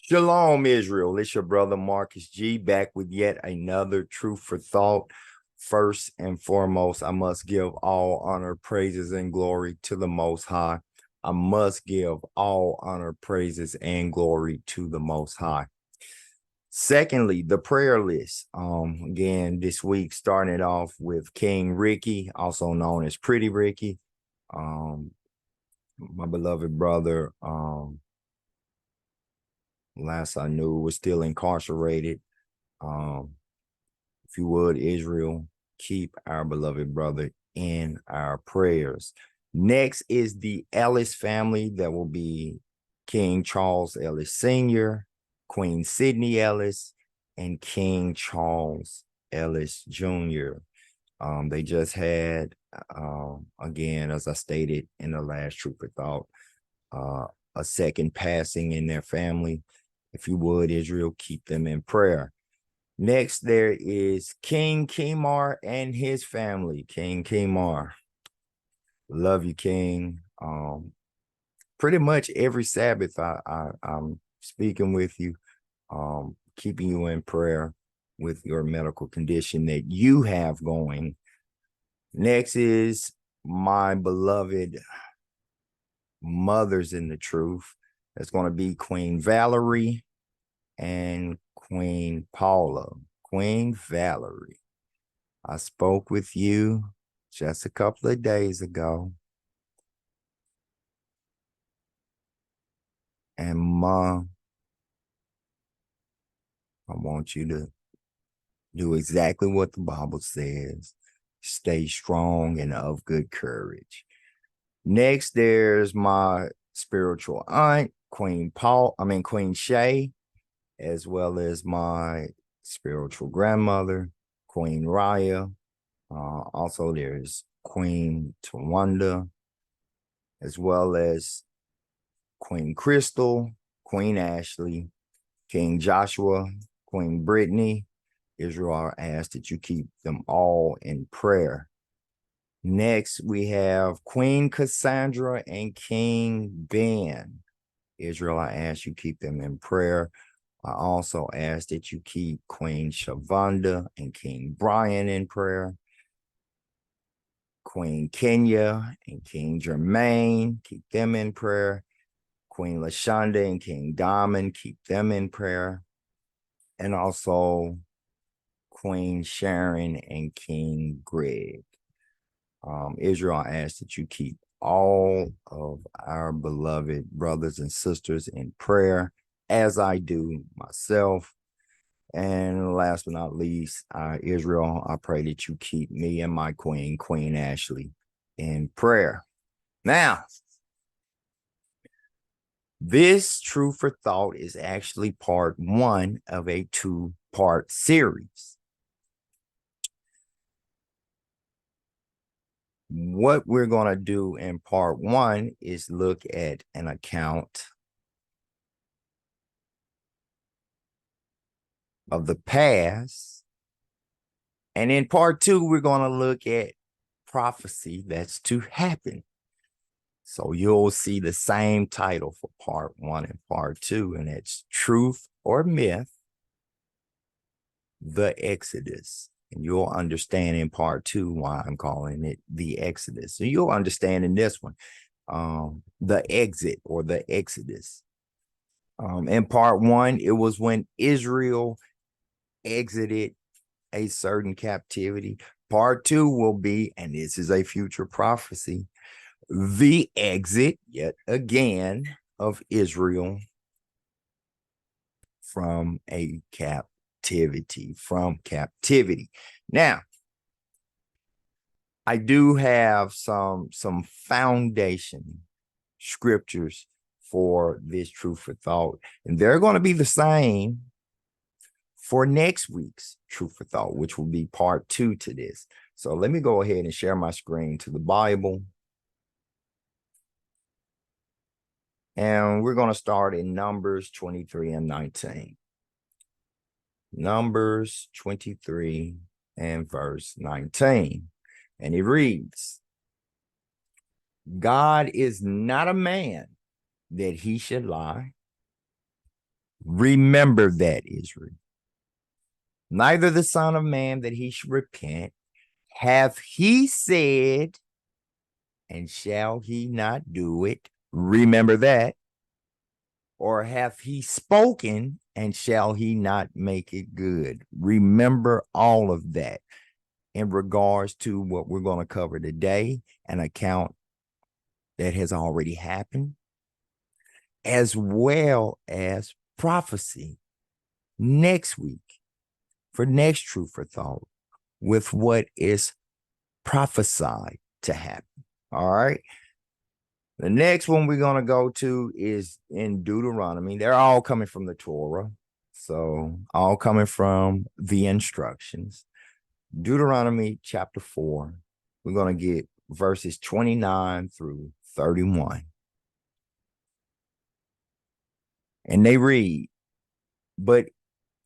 Shalom Israel, it's your brother Marcus G back with yet another Truth for Thought. First and foremost, I must give all honor, praises, and glory to the Most High. I must give all honor, praises, and glory to the Most High. Secondly, the prayer list. Again, this week started off with King Ricky, also known as Pretty Ricky. My beloved brother, last I knew, was still incarcerated. If you would, Israel, keep our beloved brother in our prayers. Next is the Ellis family. That will be King Charles Ellis Sr., Queen Sydney Ellis, and King Charles Ellis Jr. They just had, again, as I stated in the last Truth for Thought, a second passing in their family. If you would, Israel, keep them in prayer. Next, there is King Kemar and his family. King Kemar, love you, King. Pretty much every Sabbath, I'm speaking with you, keeping you in prayer with your medical condition that you have going. Next is my beloved mothers in the truth. That's going to be Queen Valerie and Queen Paula. Queen Valerie, I spoke with you just a couple of days ago. And Mom, I want you to do exactly what the Bible says. Stay strong and of good courage. Next, there's my spiritual aunt, Queen Shay, as well as my spiritual grandmother, Queen Raya. Also, there's Queen Tawanda, as well as Queen Crystal, Queen Ashley, King Joshua, Queen Brittany. Israel, I ask that you keep them all in prayer. Next, we have Queen Cassandra and King Ben. Israel, I ask you keep them in prayer. I also ask that you keep Queen Shavonda and King Brian in prayer. Queen Kenya and King Jermaine, keep them in prayer. Queen Lashonda and King Diamond, keep them in prayer. And also Queen Sharon and King Greg. Israel, I ask that you keep all of our beloved brothers and sisters in prayer, as I do myself. And last but not least, Israel, I pray that you keep me and my queen, Queen Ashley, in prayer. Now, this Truth for Thought is actually part one of a two-part series. What we're going to do in part one is look at an account of the past. And in part two, we're going to look at prophecy that's to happen. So you'll see the same title for part one and part two, and it's Truth or Myth, the Exodus. And you'll understand in part two why I'm calling it the Exodus. So you'll understand in this one, the exit or the Exodus. In part one, it was when Israel exited a certain captivity. Part two will be, and this is a future prophecy, the exit yet again of Israel from a captivity. Now, I do have some foundation scriptures for this Truth for Thought, and they're going to be the same for next week's Truth for Thought, which will be part two to this. So let me go ahead and share my screen to the Bible. And we're going to start in Numbers 23 and 19. Numbers 23 and verse 19. And it reads, God is not a man that he should lie, Remember that, Israel. Neither the Son of Man that he should repent, hath he said, and shall he not do it? Remember that. Or hath he spoken, and shall he not make it good? Remember all of that in regards to what we're going to cover today, an account that has already happened, as well as prophecy next week for next Truth for Thought with what is prophesied to happen. All right. The next one we're going to go to is in Deuteronomy. They're all coming from the Torah. So all coming from the instructions. Deuteronomy chapter 4. We're going to get verses 29 through 31. And they read, but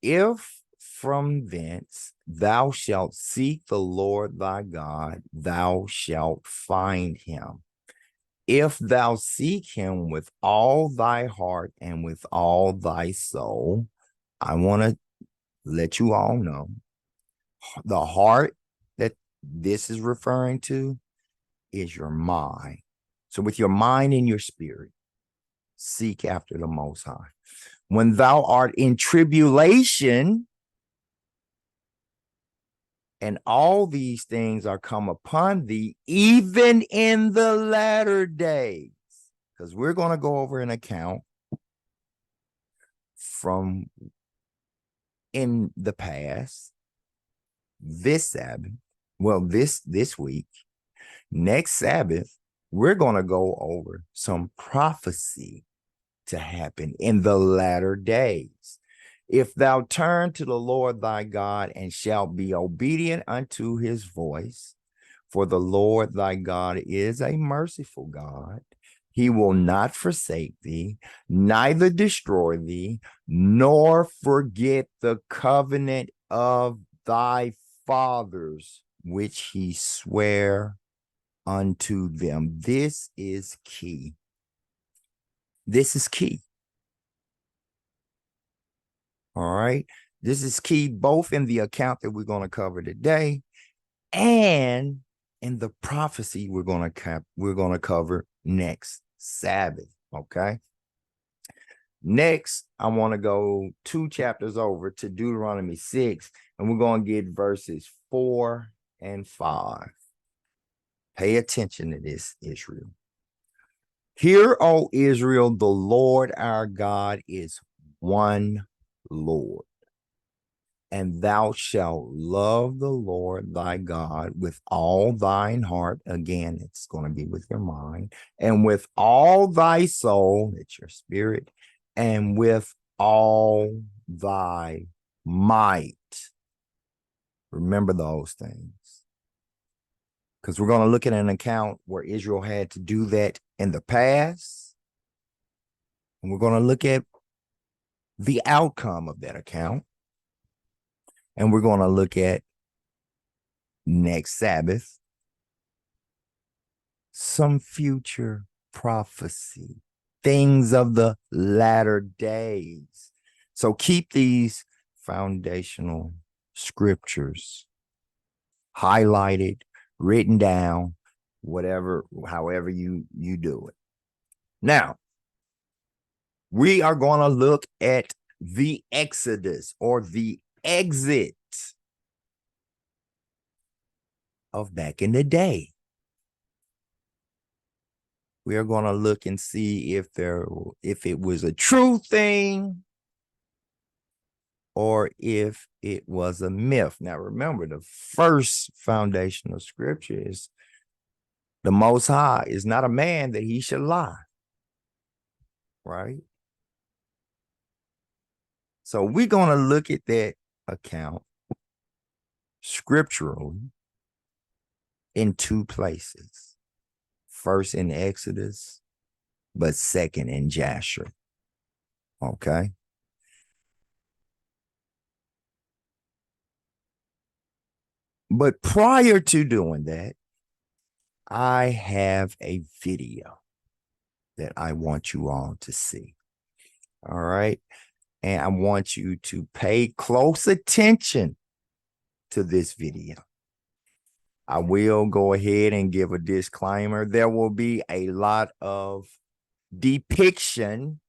if from thence thou shalt seek the Lord thy God, thou shalt find him. If thou seek him with all thy heart and with all thy soul, I want to let you all know the heart that this is referring to is your mind. So with your mind and your spirit, seek after the Most High. When thou art in tribulation, and all these things are come upon thee, even in the latter days. Because we're going to go over an account from in the past, this Sabbath, well, this week, next Sabbath, we're going to go over some prophecy to happen in the latter days. If thou turn to the Lord thy God and shalt be obedient unto his voice, for the Lord thy God is a merciful God. He will not forsake thee, neither destroy thee, nor forget the covenant of thy fathers, which he sware unto them. This is key. This is key. All right. This is key both in the account that we're going to cover today and in the prophecy we're going to cover next Sabbath. Okay. Next, I want to go 2 chapters over to Deuteronomy 6, and we're going to get verses 4 and 5. Pay attention to this, Israel. Hear, O Israel, the Lord our God is one Lord. And thou shalt love the Lord thy God with all thine heart. Again, it's going to be with your mind. And with all thy soul, it's your spirit. And with all thy might. Remember those things. Because we're going to look at an account where Israel had to do that in the past. And we're going to look at the outcome of that account. And we're going to look at next Sabbath some future prophecy, things of the latter days. So keep these foundational scriptures highlighted, written down, however you do it. Now, we are going to look at the Exodus or the exit of back in the day. We are going to look and see if it was a true thing or if it was a myth. Now, remember, the first foundational scripture is the Most High is not a man that he should lie, right? So we're going to look at that account scripturally in 2 places. First in Exodus, but second in Jasher. Okay. But prior to doing that, I have a video that I want you all to see. All right. And I want you to pay close attention to this video. I will go ahead and give a disclaimer. There will be a lot of depiction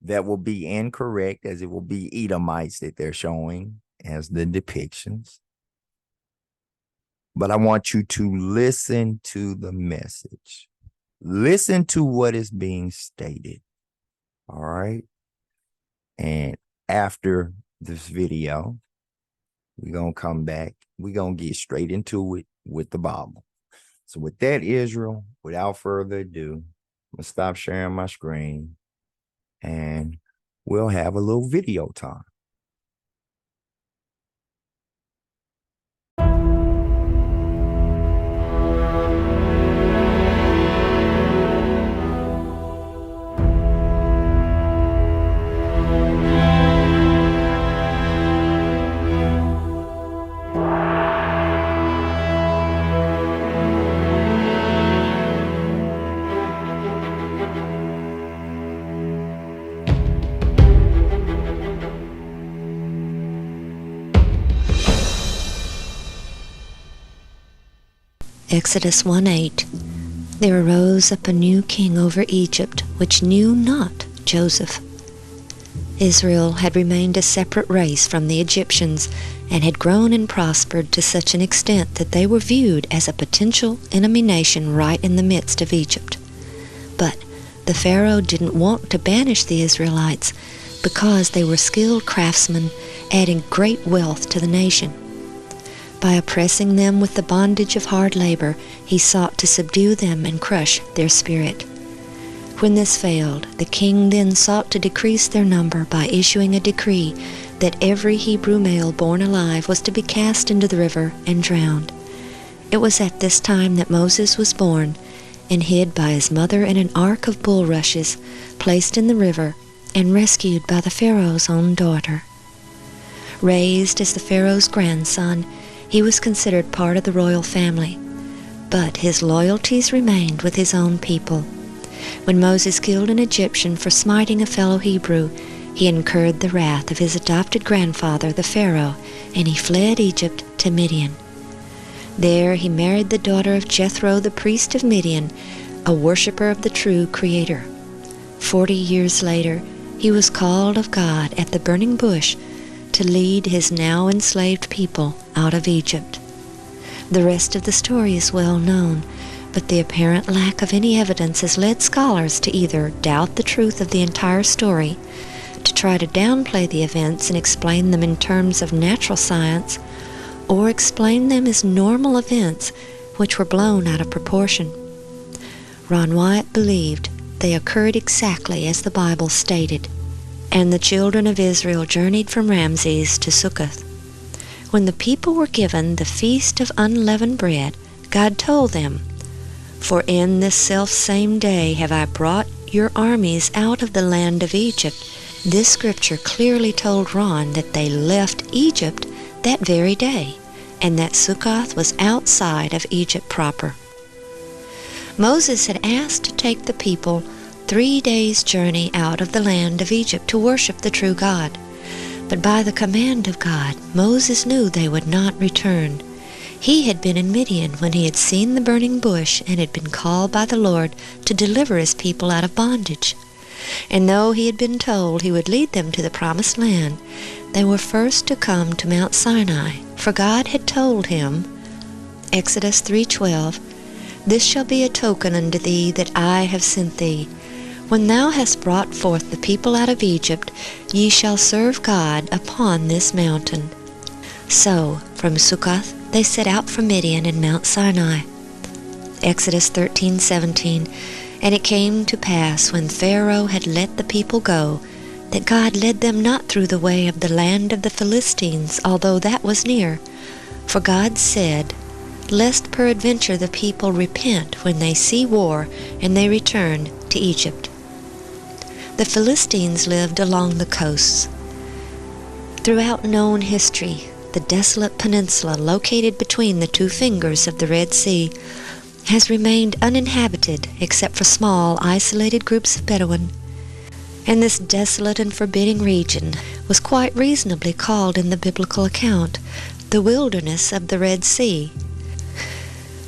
that will be incorrect, as it will be Edomites that they're showing as the depictions. But I want you to listen to the message. Listen to what is being stated. All right. And after this video, we're going to come back. We're going to get straight into it with the Bible. So with that, Israel, without further ado, I'm going to stop sharing my screen and we'll have a little video time. Exodus 1:8. There arose up a new king over Egypt, which knew not Joseph. Israel had remained a separate race from the Egyptians, and had grown and prospered to such an extent that they were viewed as a potential enemy nation right in the midst of Egypt. But the Pharaoh didn't want to banish the Israelites because they were skilled craftsmen, adding great wealth to the nation. By oppressing them with the bondage of hard labor, he sought to subdue them and crush their spirit. When this failed, the king then sought to decrease their number by issuing a decree that every Hebrew male born alive was to be cast into the river and drowned. It was at this time that Moses was born, and hid by his mother in an ark of bulrushes, placed in the river, and rescued by the Pharaoh's own daughter. Raised as the Pharaoh's grandson, he was considered part of the royal family, but his loyalties remained with his own people. When Moses killed an Egyptian for smiting a fellow Hebrew, he incurred the wrath of his adopted grandfather, the Pharaoh, and he fled Egypt to Midian. There he married the daughter of Jethro, the priest of Midian, a worshiper of the true Creator. 40 years later, he was called of God at the burning bush to lead his now enslaved people out of Egypt. The rest of the story is well known, but the apparent lack of any evidence has led scholars to either doubt the truth of the entire story, to try to downplay the events and explain them in terms of natural science, or explain them as normal events which were blown out of proportion. Ron Wyatt believed they occurred exactly as the Bible stated. And the children of Israel journeyed from Ramses to Succoth. When the people were given the feast of unleavened bread, God told them, "For in this selfsame day have I brought your armies out of the land of Egypt." This scripture clearly told Ron that they left Egypt that very day, and that Succoth was outside of Egypt proper. Moses had asked to take the people 3 days' journey out of the land of Egypt to worship the true God. But by the command of God, Moses knew they would not return. He had been in Midian when he had seen the burning bush and had been called by the Lord to deliver his people out of bondage. And though he had been told he would lead them to the promised land, they were first to come to Mount Sinai, for God had told him, Exodus 3:12, "This shall be a token unto thee that I have sent thee. When thou hast brought forth the people out of Egypt, ye shall serve God upon this mountain." So, from Succoth they set out from Midian and Mount Sinai. Exodus 13:17, "And it came to pass, when Pharaoh had let the people go, that God led them not through the way of the land of the Philistines, although that was near. For God said, Lest peradventure the people repent when they see war, and they return to Egypt." The Philistines lived along the coasts. Throughout known history, the desolate peninsula located between the two fingers of the Red Sea has remained uninhabited except for small, isolated groups of Bedouin. And this desolate and forbidding region was quite reasonably called in the biblical account the wilderness of the Red Sea.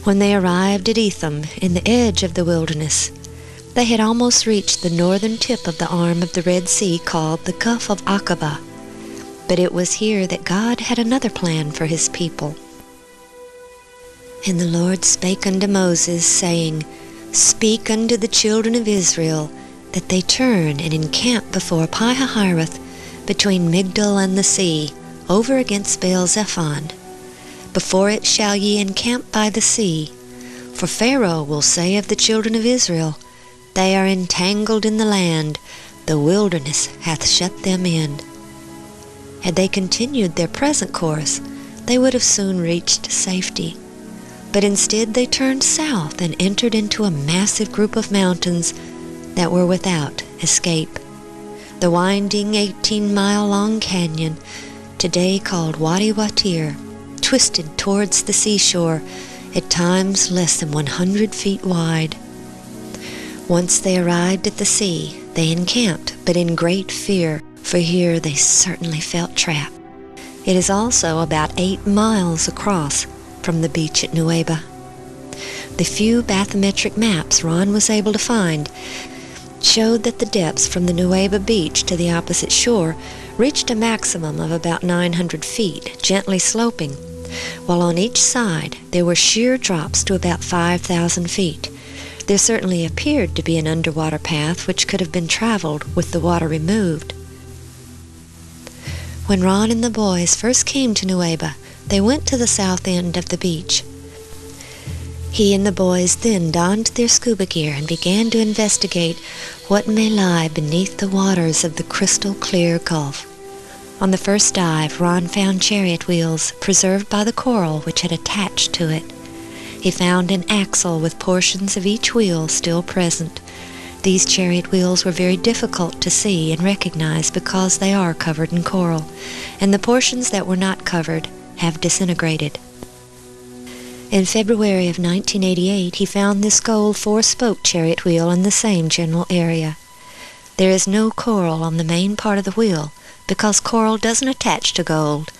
When they arrived at Etham, in the edge of the wilderness, they had almost reached the northern tip of the arm of the Red Sea called the Gulf of Aqaba. But it was here that God had another plan for his people. And the Lord spake unto Moses, saying, Speak unto the children of Israel, that they turn and encamp before Pi-hahiroth, between Migdol and the sea, over against Baal-zephon. Before it shall ye encamp by the sea. For Pharaoh will say of the children of Israel, They are entangled in the land, the wilderness hath shut them in. Had they continued their present course, they would have soon reached safety. But instead they turned south and entered into a massive group of mountains that were without escape. The winding 18-mile-long canyon, today called Wadi Watir, twisted towards the seashore, at times less than 100 feet wide. Once they arrived at the sea, they encamped, but in great fear, for here they certainly felt trapped. It is also about 8 miles across from the beach at Nueva. The few bathymetric maps Ron was able to find showed that the depths from the Nueva beach to the opposite shore reached a maximum of about 900 feet, gently sloping, while on each side there were sheer drops to about 5,000 feet. There certainly appeared to be an underwater path which could have been traveled with the water removed. When Ron and the boys first came to Nueva, they went to the south end of the beach. He and the boys then donned their scuba gear and began to investigate what may lie beneath the waters of the crystal-clear Gulf. On the first dive, Ron found chariot wheels preserved by the coral which had attached to it. He found an axle with portions of each wheel still present. These chariot wheels were very difficult to see and recognize because they are covered in coral, and the portions that were not covered have disintegrated. In February of 1988, he found this gold 4-spoke chariot wheel in the same general area. There is no coral on the main part of the wheel because coral doesn't attach to gold,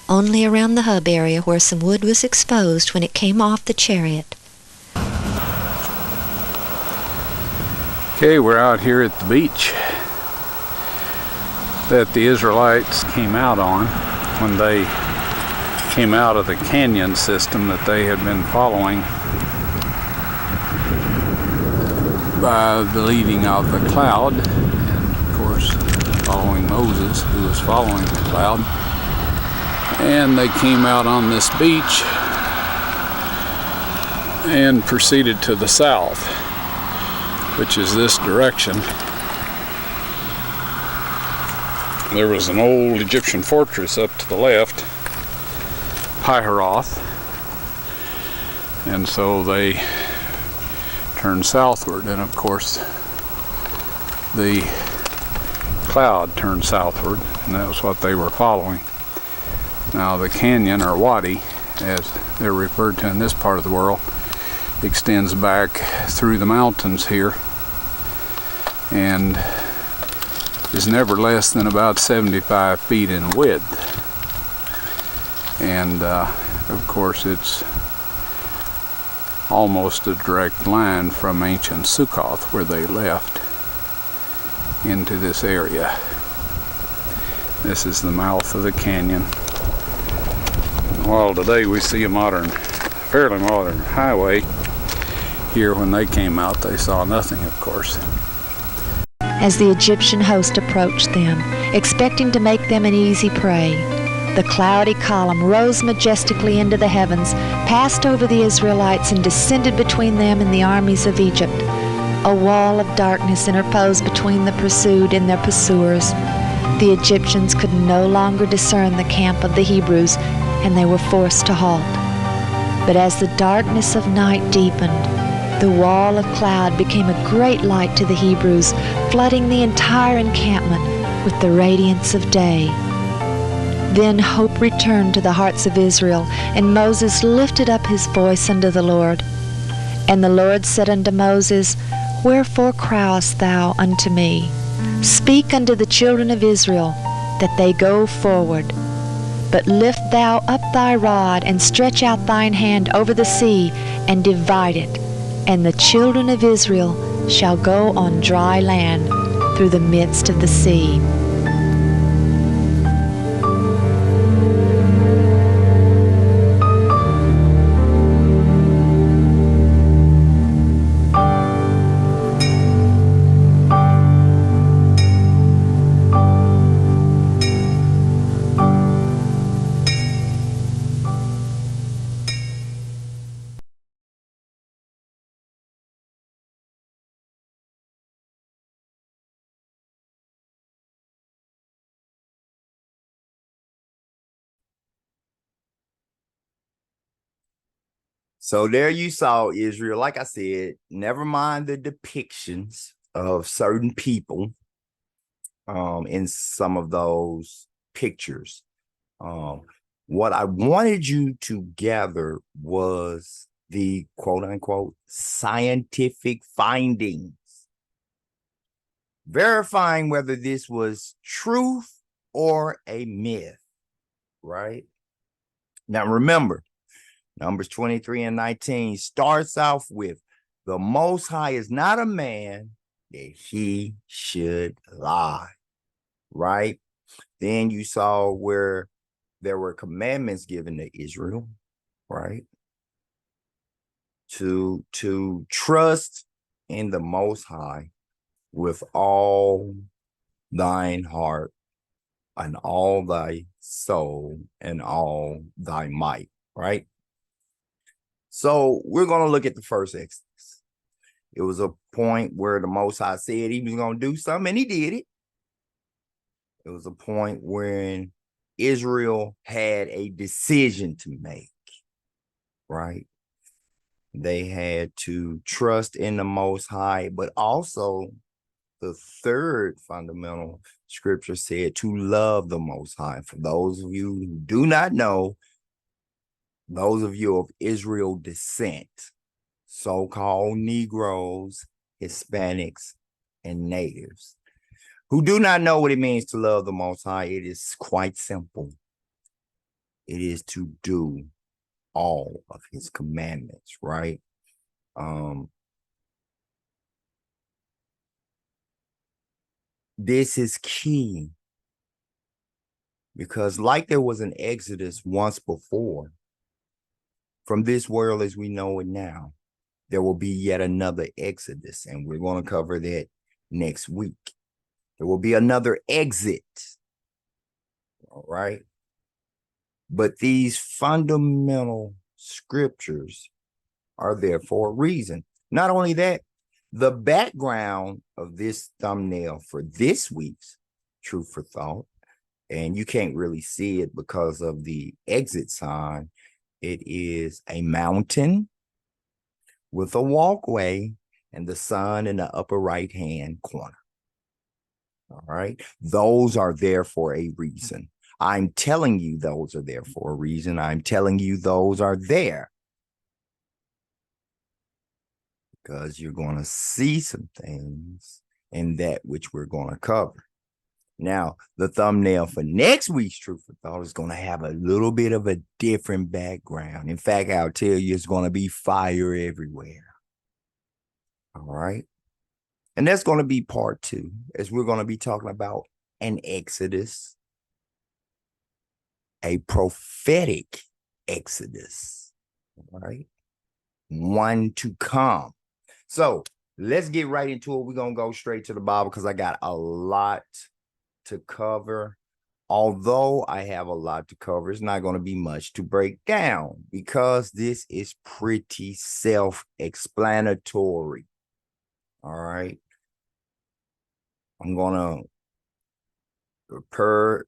only around the hub area where some wood was exposed when it came off the chariot. Okay, we're out here at the beach that the Israelites came out on when they came out of the canyon system that they had been following by the leading of the cloud, and of course following Moses, who was following the cloud. And they came out on this beach and proceeded to the south, which is this direction. There was an old Egyptian fortress up to the left, Pi-hahiroth, and so they turned southward, and of course the cloud turned southward, and that was what they were following. Now the canyon, or wadi, as they're referred to in this part of the world, extends back through the mountains here and is never less than about 75 feet in width. And of course it's almost a direct line from ancient Sukkoth, where they left, into this area. This is the mouth of the canyon. While today we see a fairly modern highway, here when they came out they saw nothing, of course. As the Egyptian host approached them, expecting to make them an easy prey, the cloudy column rose majestically into the heavens, passed over the Israelites, and descended between them and the armies of Egypt. A wall of darkness interposed between the pursued and their pursuers. The Egyptians could no longer discern the camp of the Hebrews, and they were forced to halt. But as the darkness of night deepened, the wall of cloud became a great light to the Hebrews, flooding the entire encampment with the radiance of day. Then hope returned to the hearts of Israel, and Moses lifted up his voice unto the Lord. And the Lord said unto Moses, Wherefore criest thou unto me? Speak unto the children of Israel, that they go forward. But lift thou up thy rod, and stretch out thine hand over the sea, and divide it, and the children of Israel shall go on dry land through the midst of the sea. So there you saw Israel. Like I said, never mind the depictions of certain people in some of those pictures. What I wanted you to gather was the quote unquote scientific findings, verifying whether this was truth or a myth, right? Now remember, Numbers 23 and 19 starts off with, the Most High is not a man that he should lie, right? Then you saw where there were commandments given to Israel, right? To trust in the Most High with all thine heart and all thy soul and all thy might, right? So we're going to look at the first Exodus. It was a point where the Most High said he was going to do something, and he did it. It was a point when Israel had a decision to make, right? They had to trust in the Most High, but also the third fundamental scripture said to love the Most High. For those of you who do not know, those of you of Israel descent, so-called Negroes, Hispanics, and natives, who do not know what it means to love the Most High, it is quite simple. It is to do all of his commandments, right? This is key because like there was an Exodus once before, from this world as we know it now, there will be yet another Exodus, and we're going to cover that next week. There will be another exit, all right? But these fundamental scriptures are there for a reason. Not only that, the background of this thumbnail for this week's Truth for Thought, and you can't really see it because of the exit sign, it is a mountain with a walkway and the sun in the upper right-hand corner. All right. Those are there for a reason. I'm telling you those are there for a reason. I'm telling you those are there because you're going to see some things in that which we're going to cover. Now, the thumbnail for next week's Truth for Thought is going to have a little bit of a different background. In fact, I'll tell you, it's going to be fire everywhere. All right. And that's going to be part 2, as we're going to be talking about an Exodus, a prophetic Exodus, all right? One to come. So let's get right into it. We're going to go straight to the Bible because I got a lot to cover. Although I have a lot to cover, it's not going to be much to break down because this is pretty self-explanatory. All right. I'm going to, per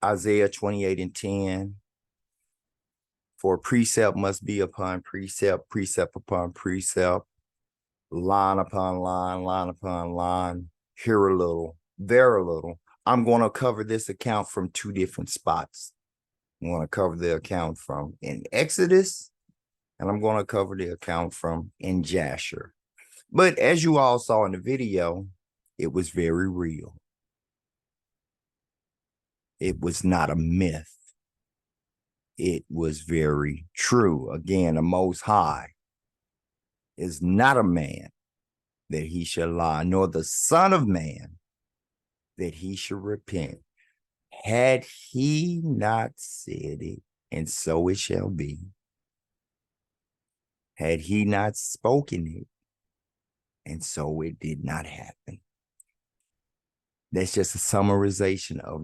Isaiah 28 and 10, for precept must be upon precept, precept upon precept, line upon line, line upon line, here a little, there a little. I'm going to cover this account from 2 different spots. I'm going to cover the account from in Exodus, and I'm going to cover the account from in Jasher. But as you all saw in the video, It was very real. It was not a myth. It was very true. Again, the Most High is not a man that he shall lie, nor the Son of Man that he should repent. Had he not said it, and so it shall be. Had he not spoken it, and so it did not happen. That's just a summarization of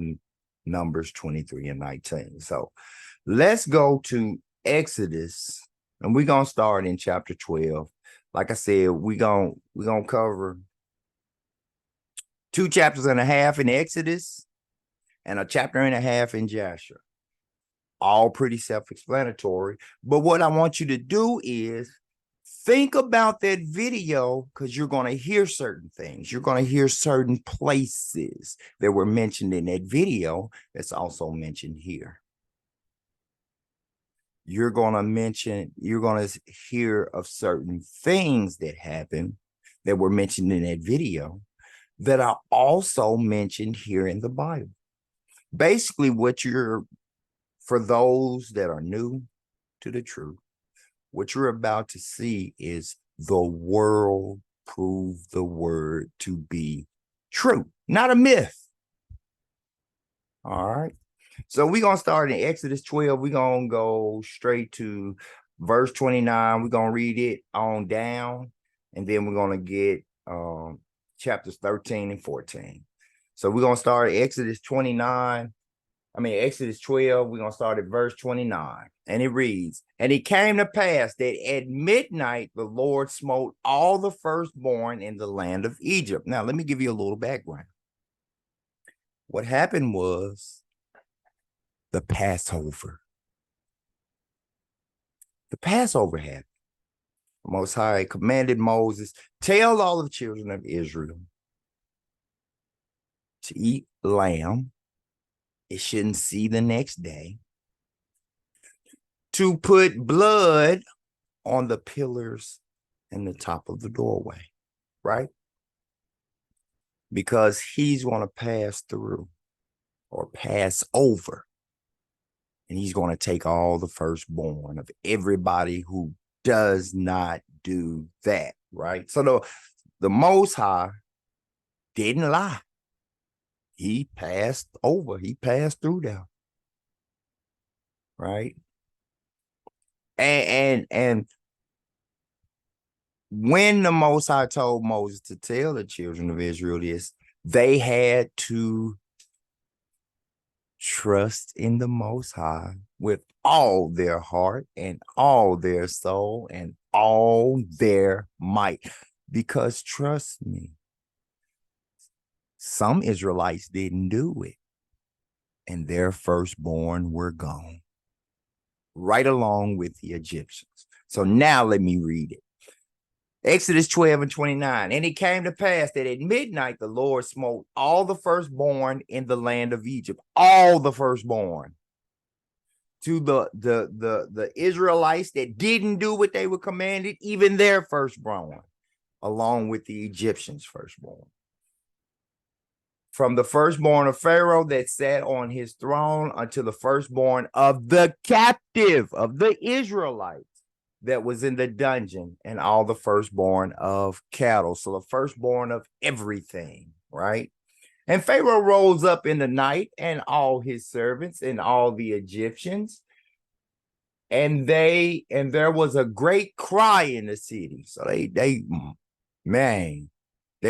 Numbers 23 and 19. So let's go to Exodus, and we're going to start in chapter 12. Like I said, we're going to cover 2.5 chapters in Exodus and a chapter and a half in Jasher. All pretty self-explanatory. But what I want you to do is think about that video, because you're going to hear certain things. You're going to hear certain places that were mentioned in that video that's also mentioned here. You're going to hear of certain things that happened that were mentioned in that video that are also mentioned here in the Bible. Basically, for those that are new to the truth, what you're about to see is the world prove the word to be true, not a myth. All right. So we're going to start in Exodus 12. We're going to go straight to verse 29. We're going to read it on down, and then we're going to get chapters 13 and 14. So we're going to start at Exodus 12. We're going to start at verse 29. And it reads, "And it came to pass that at midnight the Lord smote all the firstborn in the land of Egypt." Now, let me give you a little background. What happened was the Passover. The Passover happened. The Most High commanded Moses, "Tell all the children of Israel to eat lamb. It shouldn't see the next day. To put blood on the pillars and the top of the doorway," right? Because he's going to pass through or pass over, and he's going to take all the firstborn of everybody who does not do that, right? So the Most High didn't lie. He passed over. He passed through there, right? And when the Most High told Moses to tell the children of Israel this, they had to trust in the Most High with all their heart and all their soul and all their might. Because trust me, some Israelites didn't do it, and their firstborn were gone, right along with the Egyptians. So now let me read it. Exodus 12 and 29. "And it came to pass that at midnight the Lord smote all the firstborn in the land of Egypt," all the firstborn. To the Israelites that didn't do what they were commanded, even their firstborn, along with the Egyptians' firstborn. "From the firstborn of Pharaoh that sat on his throne unto the firstborn of the captive," of the Israelites that was in the dungeon, "and all the firstborn of cattle." So the firstborn of everything, right? "And Pharaoh rose up in the night, and all his servants, and all the Egyptians, and there was a great cry in the city." So they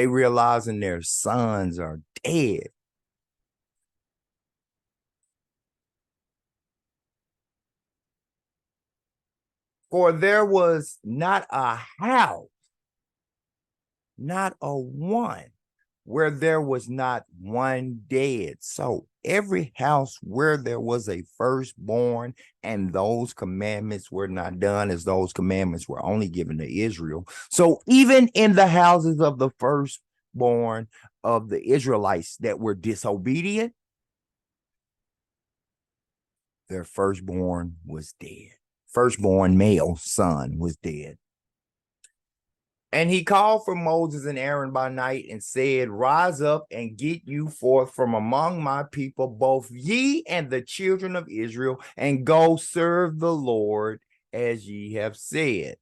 realizing their sons are dead. "For there was not a house, not a one, where there was not one dead." So every house where there was a firstborn, and those commandments were not done, as those commandments were only given to Israel. So even in the houses of the firstborn of the Israelites that were disobedient, their firstborn was dead. Firstborn male son was dead. And he called for Moses and Aaron by night and said, rise up and get you forth from among my people, both ye and the children of Israel, and go serve the Lord as ye have said.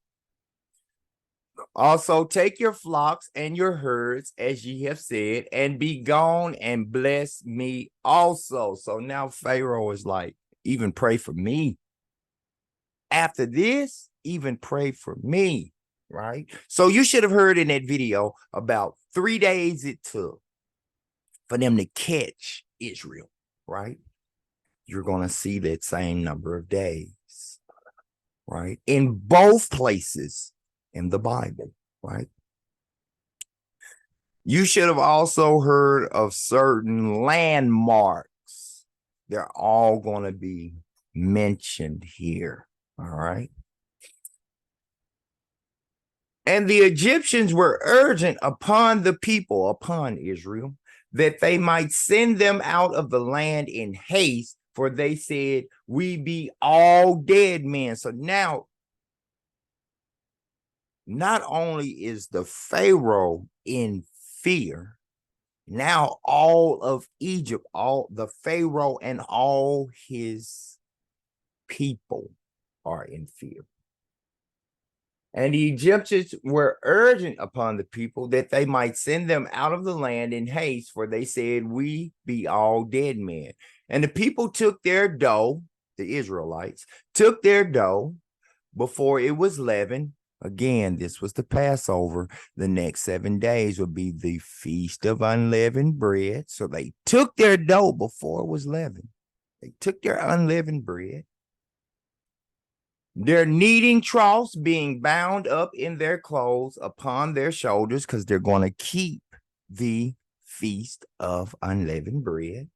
Also take your flocks and your herds as ye have said, and be gone and bless me also. So now Pharaoh is like, even pray for me. After this, even pray for me, right? So you should have heard in that video about 3 days it took for them to catch Israel, right? You're going to see that same number of days, right? In both places in the Bible, right? You should have also heard of certain landmarks. They're all going to be mentioned here, all right? And the Egyptians were urgent upon the people, upon Israel, that they might send them out of the land in haste, for they said, we be all dead men. So now, not only is the Pharaoh in fear, now all of Egypt, all the Pharaoh and all his people are in fear. And the Egyptians were urgent upon the people that they might send them out of the land in haste, for they said, we be all dead men. And the people took their dough, the Israelites, took their dough before it was leavened. Again, this was the Passover. The next 7 days would be the Feast of Unleavened Bread. So they took their dough before it was leavened. They took their unleavened bread. Their kneading troughs being bound up in their clothes upon their shoulders, because they're going to keep the Feast of Unleavened Bread.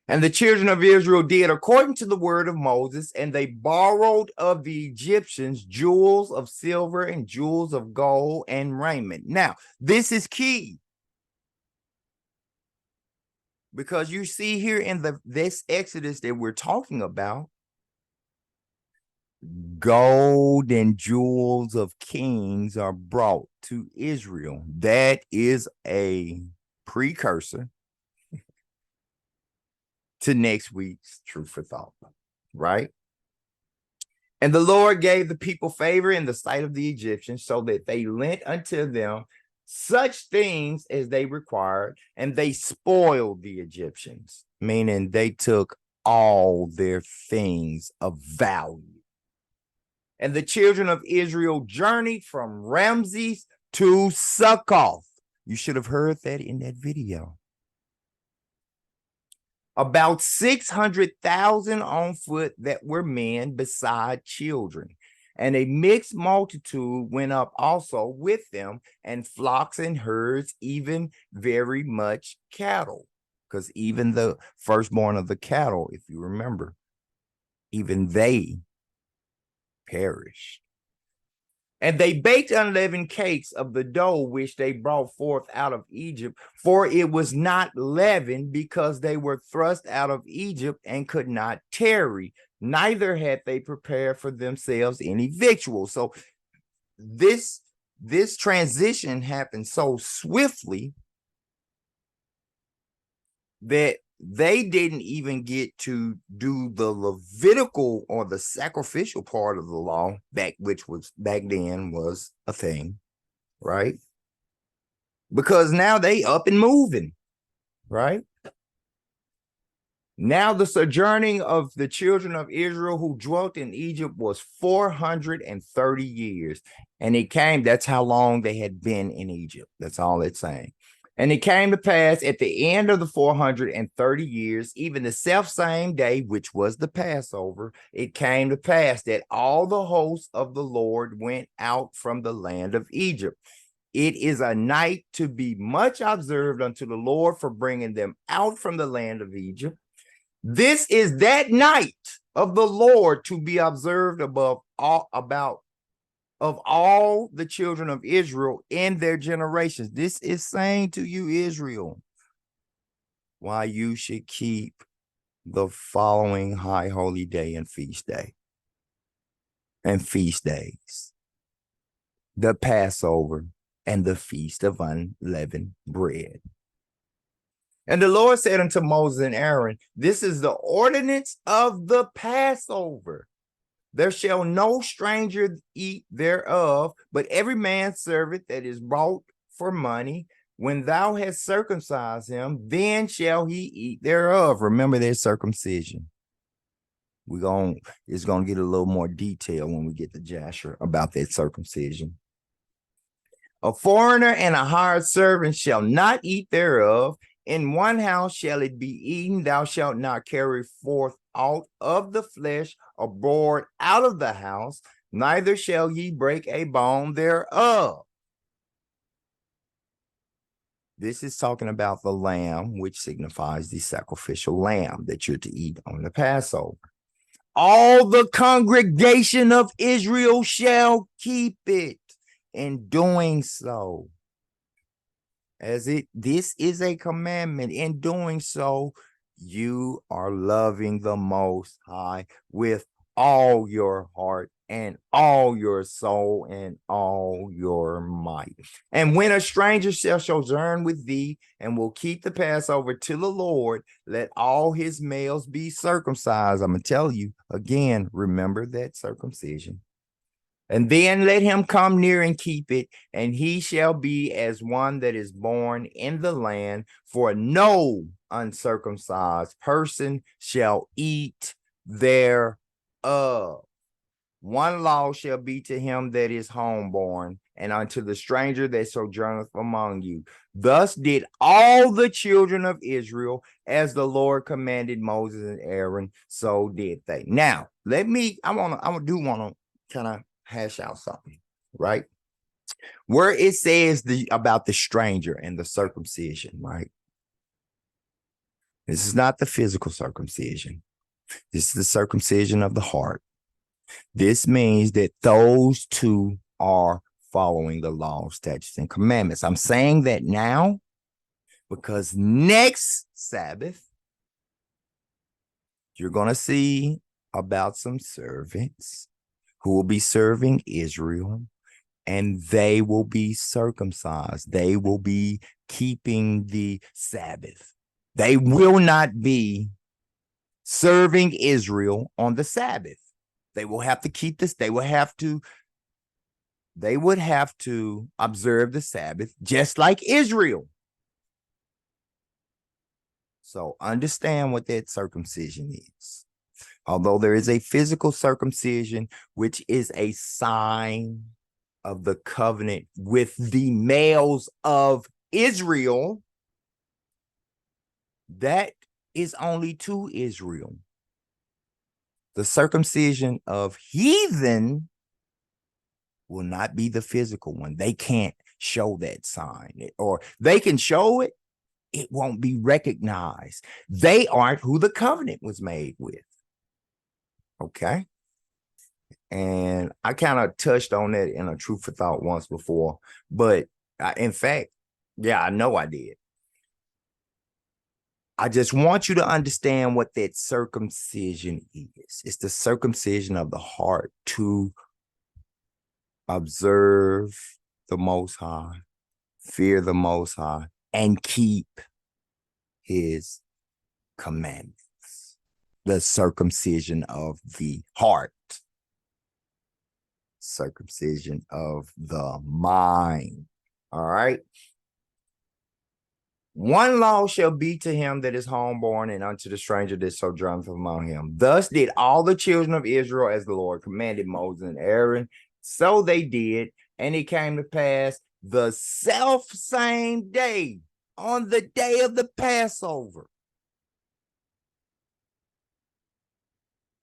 And the children of Israel did according to the word of Moses, and they borrowed of the Egyptians jewels of silver and jewels of gold and raiment. Now, this is key, because you see here in this Exodus that we're talking about, gold and jewels of kings are brought to Israel. That is a precursor to next week's Truth for Thought, right? And the Lord gave the people favor in the sight of the Egyptians, so that they lent unto them such things as they required, and they spoiled the Egyptians, meaning they took all their things of value. And the children of Israel journeyed from Ramses to Succoth. You should have heard that in that video. About 600,000 on foot that were men, beside children. And a mixed multitude went up also with them, and flocks and herds, even very much cattle. Because even the firstborn of the cattle, if you remember, even they perished. And they baked unleavened cakes of the dough which they brought forth out of Egypt, for it was not leavened, because they were thrust out of Egypt and could not tarry, neither had they prepared for themselves any victual. So this transition happened so swiftly that they didn't even get to do the Levitical or the sacrificial part of the law, which was back then was a thing, right? Because now they up and moving, right? Now the sojourning of the children of Israel who dwelt in Egypt was 430 years. And it came, that's how long they had been in Egypt. That's all it's saying. And it came to pass at the end of the 430 years, even the selfsame day, which was the Passover, it came to pass that all the hosts of the Lord went out from the land of Egypt. It is a night to be much observed unto the Lord for bringing them out from the land of Egypt. This is that night of the Lord to be observed above all, of all the children of Israel in their generations. This is saying to you, Israel, why you should keep the following high holy day and feast day and feast days. the Passover, and the feast of unleavened bread. And the Lord said unto Moses and Aaron, this is the ordinance of the Passover. There shall no stranger eat thereof, but every man's servant that is bought for money, when thou hast circumcised him, then shall he eat thereof. Remember their circumcision. It's gonna get a little more detail when we get to Jasher about that circumcision. A foreigner and a hired servant shall not eat thereof. In one house shall it be eaten. Thou shalt not carry forth out of the flesh abroad out of the house, neither shall ye break a bone thereof. This is talking about the lamb, which signifies the sacrificial lamb that you're to eat on the Passover. All the congregation of Israel shall keep it, in doing so. This is a commandment. In doing so, you are loving the Most High with all your heart and all your soul and all your might. And when a stranger shall sojourn with thee and will keep the Passover to the Lord, let all his males be circumcised. I'm going to tell you again, remember that circumcision. And then let him come near and keep it, and he shall be as one that is born in the land, for no uncircumcised person shall eat thereof. One law shall be to him that is homeborn, and unto the stranger that sojourneth among you. Thus did all the children of Israel, as the Lord commanded Moses and Aaron, so did they. Now, I want to kind of hash out something, right? Where it says about the stranger and the circumcision, right? This is not the physical circumcision. This is the circumcision of the heart. This means that those two are following the law, statutes, and commandments. I'm saying that now because next Sabbath, you're going to see about some servants who will be serving Israel, and they will be circumcised. They will be keeping the Sabbath. They will not be serving Israel on the Sabbath. They will have to keep this. They would have to observe the Sabbath just like Israel. So understand what that circumcision is. Although there is a physical circumcision, which is a sign of the covenant with the males of Israel, that is only to Israel. The circumcision of heathen will not be the physical one. They can't show that sign, or they can show it. It won't be recognized. They aren't who the covenant was made with. Okay. And I kind of touched on that in a Truth for Thought once before, but in fact, yeah, I know I did. I just want you to understand what that circumcision is. It's the circumcision of the heart to observe the Most High, fear the Most High, and keep his commandments. The circumcision of the heart. Circumcision of the mind. All right. One law shall be to him that is homeborn, and unto the stranger that sojourneth among him. Thus did all the children of Israel, as the Lord commanded Moses and Aaron. So they did, and it came to pass the self same day, on the day of the Passover,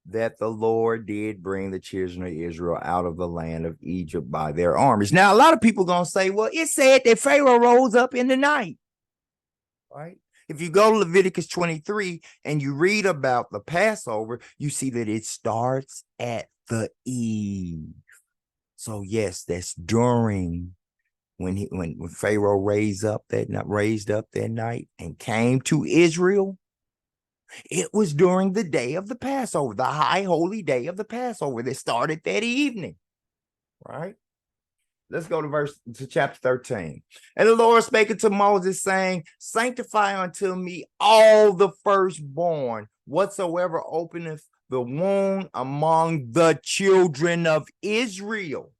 that the Lord did bring the children of Israel out of the land of Egypt by their armies. Now, a lot of people going to say, well, it said that Pharaoh rose up in the night, right? If you go to Leviticus 23 and you read about the Passover, you see that it starts at the eve. So yes, that's during when Pharaoh raised up that night and came to Israel. It was during the day of the Passover, the high holy day of the Passover that started that evening, right? let's go to chapter 13. And the Lord spake unto Moses, saying, sanctify unto me all the firstborn, whatsoever openeth the womb among the children of Israel,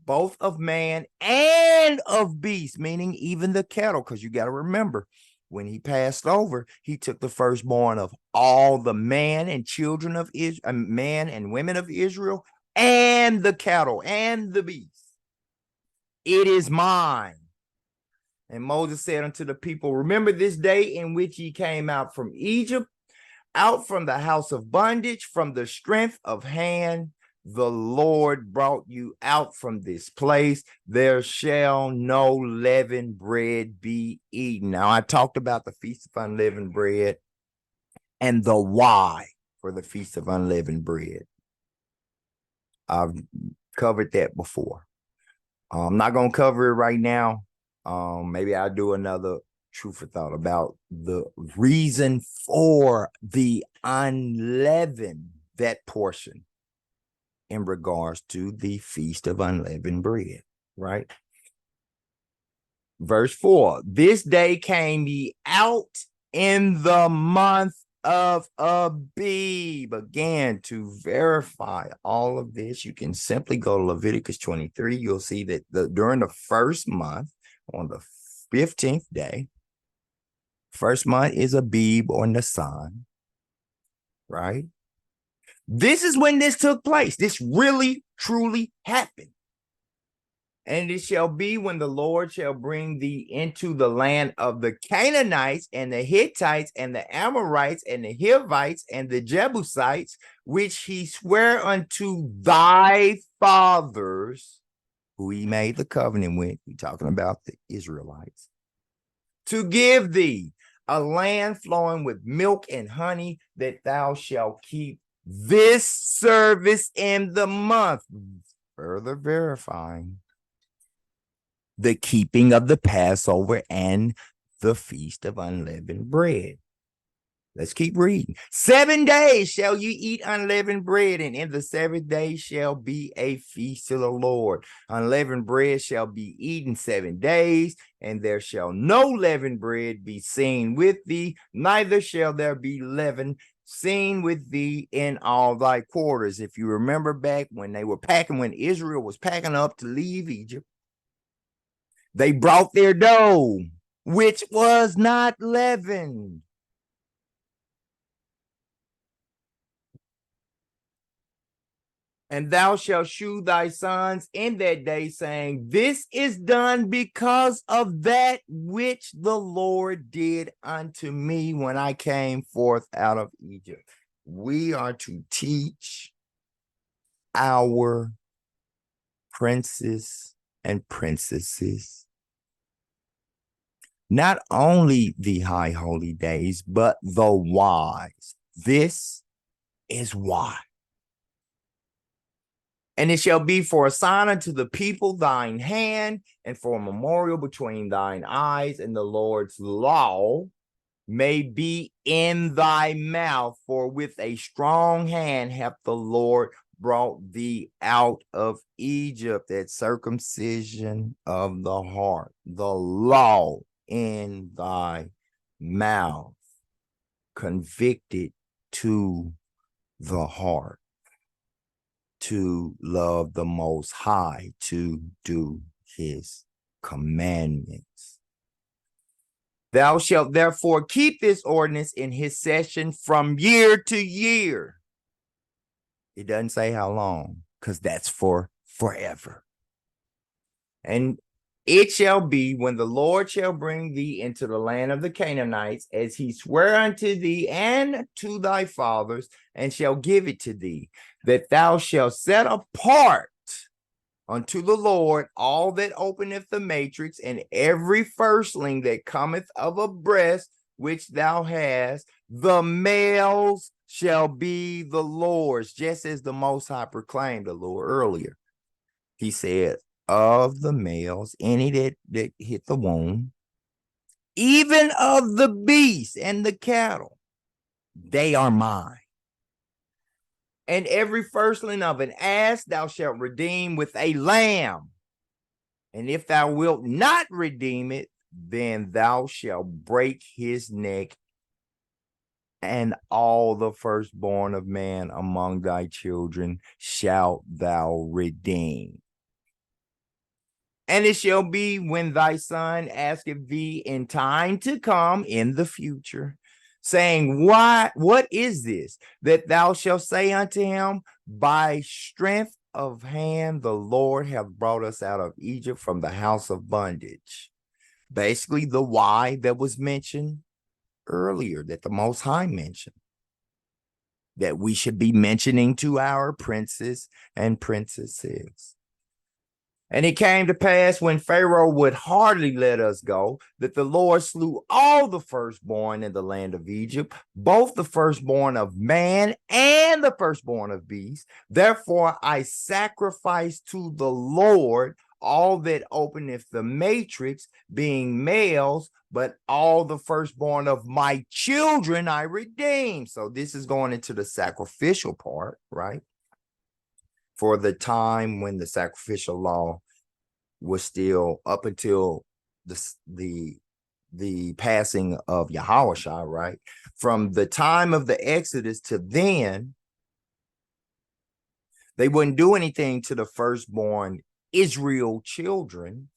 both of man and of beast, meaning even the cattle, because you got to remember, when he passed over, he took the firstborn of all the man and children of Israel, man and women of Israel, and the cattle and the beast. It is mine. And Moses said unto the people, remember this day in which ye came out from Egypt, out from the house of bondage, from the strength of hand, the Lord brought you out from this place. There shall no leavened bread be eaten. Now, I talked about the Feast of Unleavened Bread and the why for the Feast of Unleavened Bread. I've covered that before. I'm not going to cover it right now. Maybe I'll do another truth or thought about the reason for the unleavened, that portion in regards to the Feast of Unleavened Bread, right? Verse 4, this day came ye out in the month of Abib. Again, to verify all of this, you can simply go to Leviticus 23. You'll see that during the first month, on the 15th day, first month is Abib or Nisan, right? This is when this took place. This really, truly happened. And it shall be when the Lord shall bring thee into the land of the Canaanites and the Hittites and the Amorites and the Hivites and the Jebusites, which he sware unto thy fathers, who he made the covenant with. We're talking about the Israelites, to give thee a land flowing with milk and honey, that thou shalt keep this service in the month, further verifying the keeping of the Passover and the Feast of Unleavened Bread. Let's keep reading. 7 days shall you eat unleavened bread, and in the 7th day shall be a feast to the Lord. Unleavened bread shall be eaten 7 days, and there shall no leavened bread be seen with thee, neither shall there be leaven seen with thee in all thy quarters. If you remember back when Israel was packing up to leave Egypt, they brought their dough, which was not leavened. And thou shalt shew thy sons in that day, saying, this is done because of that which the Lord did unto me when I came forth out of Egypt. We are to teach our princes and princesses not only the high holy days, but the whys. This is why. And it shall be for a sign unto the people thine hand, and for a memorial between thine eyes, and the Lord's law may be in thy mouth. For with a strong hand hath the Lord brought thee out of Egypt. That circumcision of the heart, the law in thy mouth, convicted to the heart, to love the Most High, to do his commandments. Thou shalt therefore keep this ordinance in his session from year to year. It doesn't say how long, because that's for forever. And it shall be when the Lord shall bring thee into the land of the Canaanites, as he sware unto thee and to thy fathers, and shall give it to thee, that thou shalt set apart unto the Lord all that openeth the matrix, and every firstling that cometh of a breast which thou hast, the males shall be the Lord's, just as the Most High proclaimed the Lord earlier. He said, of the males, any that hit the womb, even of the beasts and the cattle, they are mine. And every firstling of an ass thou shalt redeem with a lamb. And if thou wilt not redeem it, then thou shalt break his neck, and all the firstborn of man among thy children shalt thou redeem. And it shall be when thy son asketh thee in time to come in the future, saying, what is this? That thou shalt say unto him, by strength of hand the Lord hath brought us out of Egypt from the house of bondage. Basically, the why that was mentioned earlier, that the Most High mentioned, that we should be mentioning to our princes and princesses. And it came to pass when Pharaoh would hardly let us go, that the Lord slew all the firstborn in the land of Egypt, both the firstborn of man and the firstborn of beast. Therefore I sacrifice to the Lord all that openeth the matrix, being males, but all the firstborn of my children I redeem. So this is going into the sacrificial part, right? For the time when the sacrificial law was still up until the passing of Yahushua, right? From the time of the Exodus to then, they wouldn't do anything to the firstborn Israel children,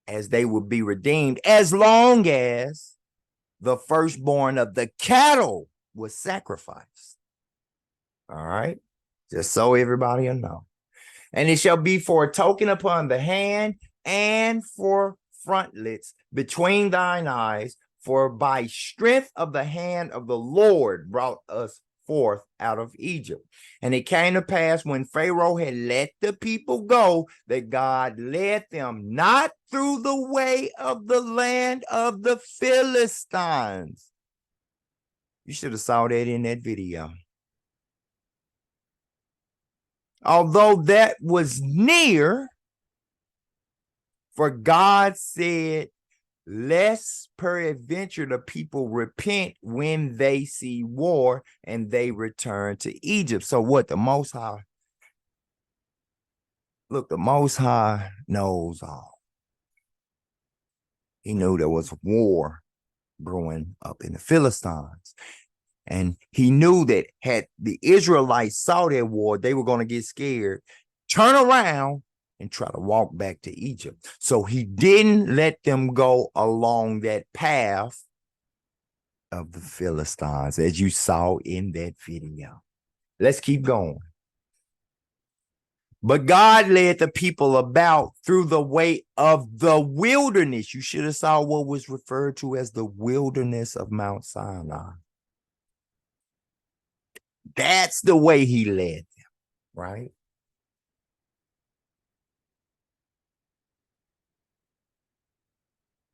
as they would be redeemed, as long as the firstborn of the cattle was sacrificed. All right, just so everybody will know. And it shall be for a token upon the hand and for frontlets between thine eyes, for by strength of the hand of the Lord brought us forth out of Egypt. And it came to pass when Pharaoh had let the people go, that God led them not through the way of the land of the Philistines. You should have saw that in that video. Although that was near, for God said, lest peradventure the people repent when they see war and they return to Egypt. So what the Most High, look, the Most High knows all. He knew there was war brewing up in the Philistines. And he knew that had the Israelites saw that war, they were going to get scared, turn around, and try to walk back to Egypt. So he didn't let them go along that path of the Philistines, as you saw in that video. Let's keep going. But God led the people about through the way of the wilderness. You should have saw what was referred to as the wilderness of Mount Sinai. That's the way he led them, right?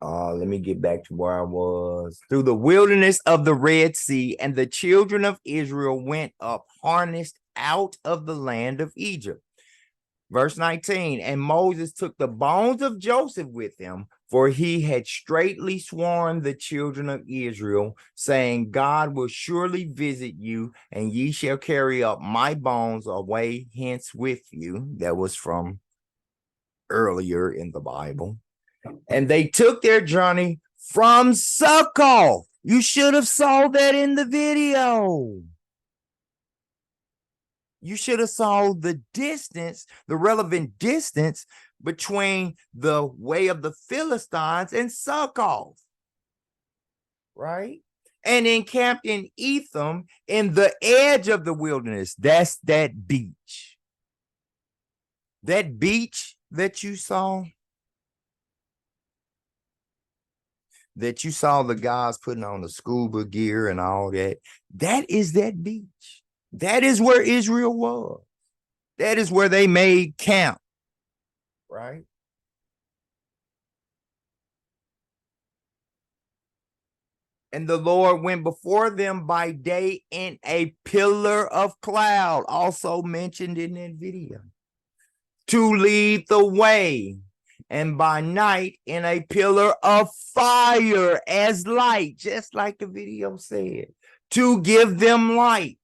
Let me get back to where I was. Through the wilderness of the Red Sea, and the children of Israel went up harnessed out of the land of Egypt. Verse 19, and Moses took the bones of Joseph with him, for he had straitly sworn the children of Israel, saying, God will surely visit you, and ye shall carry up my bones away hence with you. That was from earlier in the Bible. And they took their journey from Succoth. You should have saw that in the video. You should have saw the distance, the relevant distance between the way of the Philistines and Succoth, right? And encamped in Etham in the edge of the wilderness. That's that beach. That beach that you saw, the guys putting on the scuba gear and all that, that is that beach. That is where Israel was. That is where they made camp, right? And the Lord went before them by day in a pillar of cloud, also mentioned in that video, to lead the way, and by night in a pillar of fire as light, just like the video said, to give them light,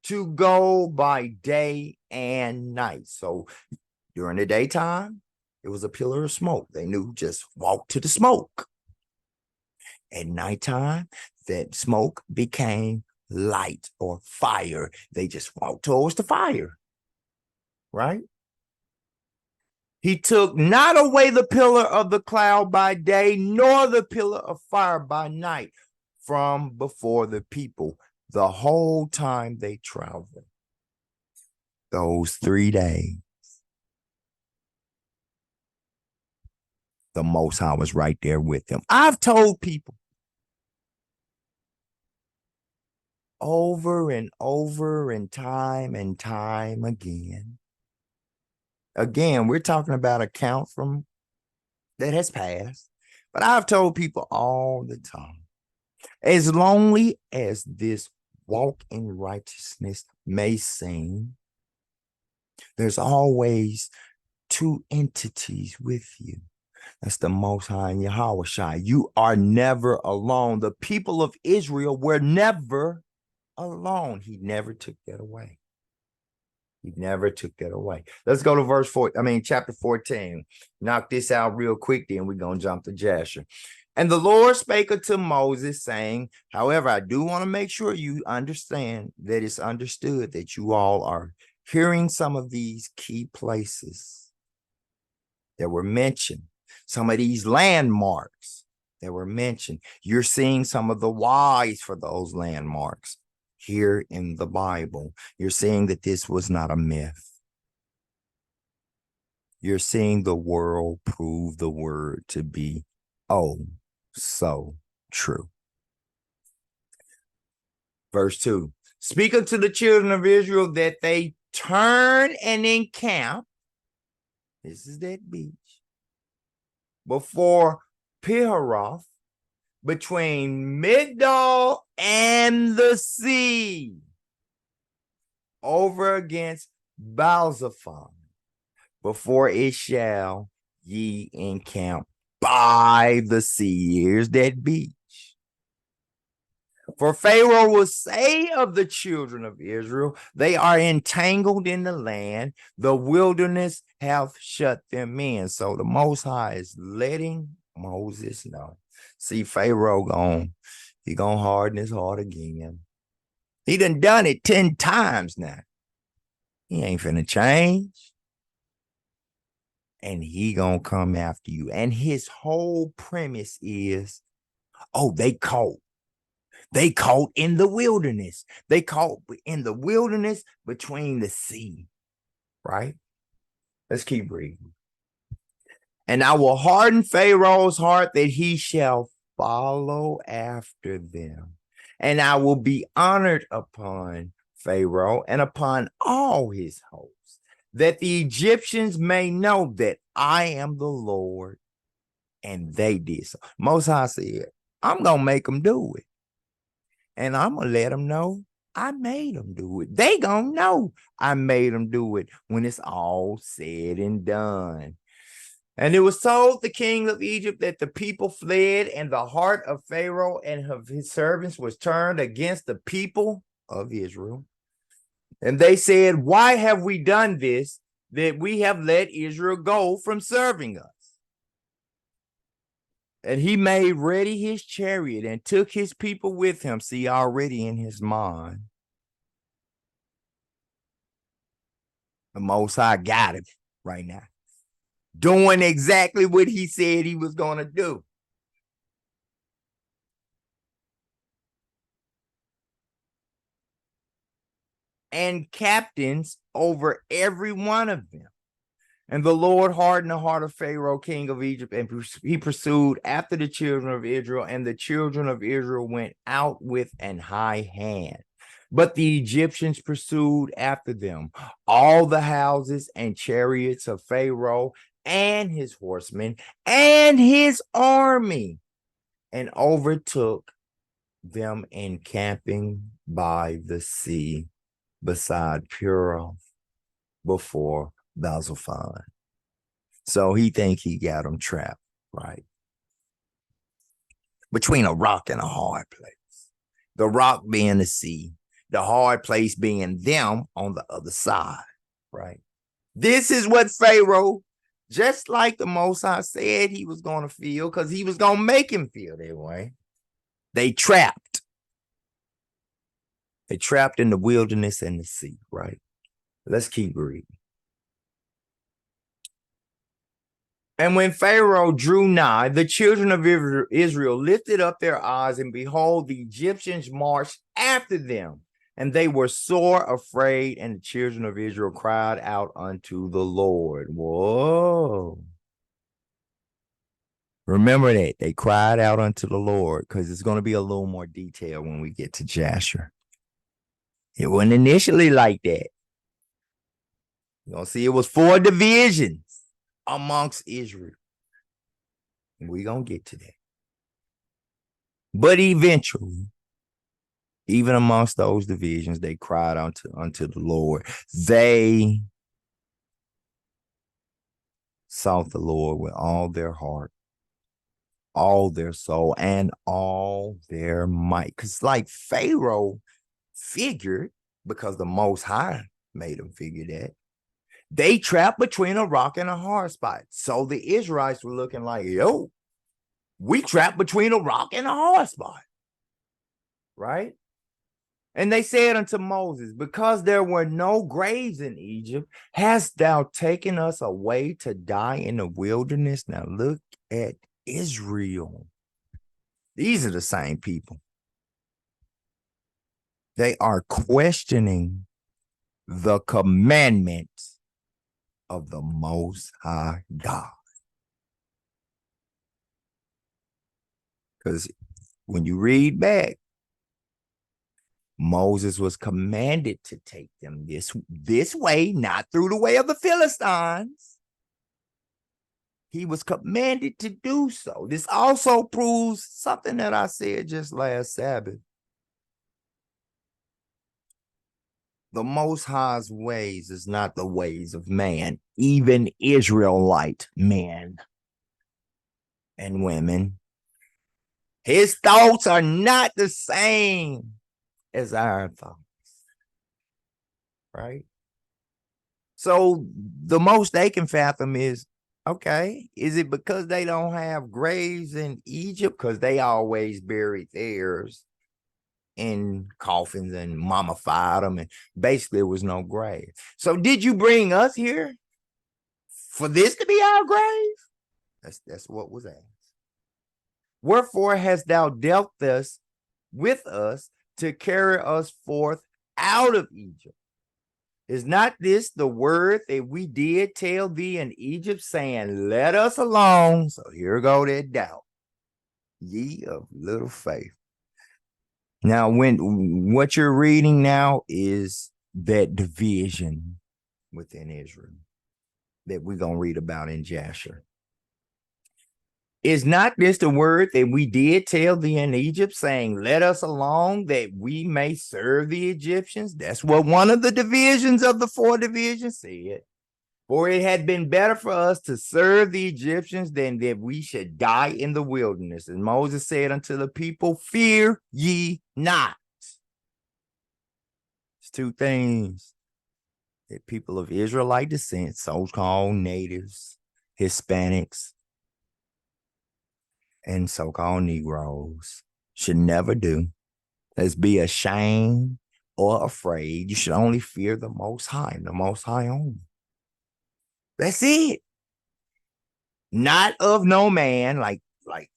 to go by day and night. So during the daytime, It was a pillar of smoke. They knew just walk to the smoke. At nighttime, that smoke became light or fire. They just walked towards the fire, right? He took not away the pillar of the cloud by day, nor the pillar of fire by night from before the people the whole time they traveled. Those 3 days, the Most High was right there with them. I've told people over and over and time again. Again, we're talking about a count from that has passed, but I've told people all the time, as lonely as this walk in righteousness may seem, there's always two entities with you. That's the Most High and Yahweh Shai. You are never alone. The people of Israel were never alone. He never took that away. He never took that away. Let's go to chapter 14. Knock this out real quick, then we're going to jump to Jasher. And the Lord spake unto Moses, saying, however, I do want to make sure you understand that it's understood that you all are hearing some of these key places that were mentioned, some of these landmarks that were mentioned. You're seeing some of the whys for those landmarks here in the Bible. You're seeing that this was not a myth. You're seeing the world prove the word to be, oh, so true. Verse 2, speak unto the children of Israel that they turn and encamp. This is that beach. Before Piharoth, between Migdol and the sea, over against Baalzephon, before it shall ye encamp by the sea. Here's that beach. For Pharaoh will say of the children of Israel, they are entangled in the land, the wilderness hath shut them in. So the Most High is letting Moses know. See, Pharaoh he gonna harden his heart again. He done it 10 times now. He ain't finna change. And he gonna come after you. And his whole premise is, oh, they caught in the wilderness. They caught in the wilderness between the sea, right? Let's keep reading. And I will harden Pharaoh's heart that he shall follow after them. And I will be honored upon Pharaoh and upon all his hosts, that the Egyptians may know that I am the Lord. And they did so. Most High said, I'm going to make them do it. And I'm going to let them know I made them do it. They going to know I made them do it when it's all said and done. And it was told the king of Egypt that the people fled, and the heart of Pharaoh and of his servants was turned against the people of Israel. And they said, why have we done this, that we have let Israel go from serving us? And he made ready his chariot and took his people with him. See, already in his mind, the Most High got him right now, doing exactly what he said he was going to do. And captains over every one of them. And the Lord hardened the heart of Pharaoh, king of Egypt, and he pursued after the children of Israel, and the children of Israel went out with an high hand. But the Egyptians pursued after them all the houses and chariots of Pharaoh and his horsemen and his army, and overtook them encamping by the sea beside Piharoth before Baalzephon. So he think he got them trapped, right? Between a rock and a hard place. The rock being the sea, the hard place being them on the other side, right? This is what Pharaoh just like the Most High said he was going to feel, because he was going to make him feel that way. They trapped. They trapped in the wilderness and the sea, right? Let's keep reading. And when Pharaoh drew nigh, the children of Israel lifted up their eyes, and behold, the Egyptians marched after them. And they were sore afraid, and the children of Israel cried out unto the Lord. Whoa. Remember that. They cried out unto the Lord, because it's going to be a little more detail when we get to Jasher. It wasn't initially like that. You're going to see it was 4 divisions amongst Israel. We're going to get to that. But eventually, even amongst those divisions, they cried unto the Lord. They sought the Lord with all their heart, all their soul, and all their might. Because like Pharaoh figured, because the Most High made him figure that, they trapped between a rock and a hard spot. So the Israelites were looking like, yo, we trapped between a rock and a hard spot. Right? And they said unto Moses, because there were no graves in Egypt, hast thou taken us away to die in the wilderness? Now look at Israel. These are the same people. They are questioning the commandments of the Most High God. Because when you read back, Moses was commanded to take them this way, not through the way of the Philistines. He was commanded to do so. This also proves something that I said just last Sabbath. The Most High's ways is not the ways of man, even Israelite men and women. His thoughts are not the same as our thoughts, right? So the most they can fathom is, okay, is it because they don't have graves in Egypt? Because they always buried theirs in coffins and mummified them, and basically there was no grave. So did you bring us here for this to be our grave? That's what was asked. Wherefore hast thou dealt thus with us to carry us forth out of Egypt? Is not this the word that we did tell thee in Egypt, saying, let us alone? So here go that doubt. Ye of little faith. Now, what you're reading now is that division within Israel that we're going to read about in Jasher. Is not this the word that we did tell thee in Egypt, saying, let us alone that we may serve the Egyptians? That's what one of the divisions of the 4 divisions said. For it had been better for us to serve the Egyptians than that we should die in the wilderness. And Moses said unto the people, fear ye not. It's 2 things that people of Israelite descent, so-called natives, Hispanics, and so-called Negroes should never do. Let's be ashamed or afraid. You should only fear the Most High, the Most High only. That's it. Not of no man, like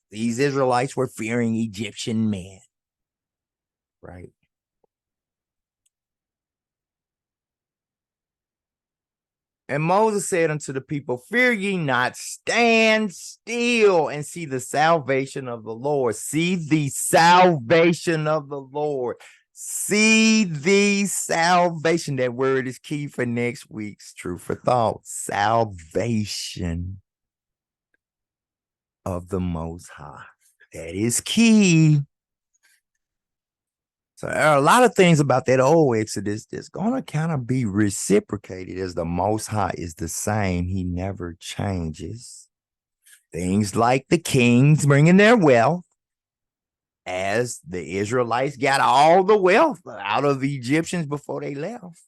these Israelites were fearing Egyptian men, right? And Moses said unto the people, fear ye not, stand still and see the salvation of the Lord. See the salvation of the Lord. See the salvation. That word is key for next week's Truth for Thought. Salvation of the Most High. That is key. So there are a lot of things about that old Exodus that's going to kind of be reciprocated, as the Most High is the same. He never changes. Things like the kings bringing their wealth, as the Israelites got all the wealth out of the Egyptians before they left.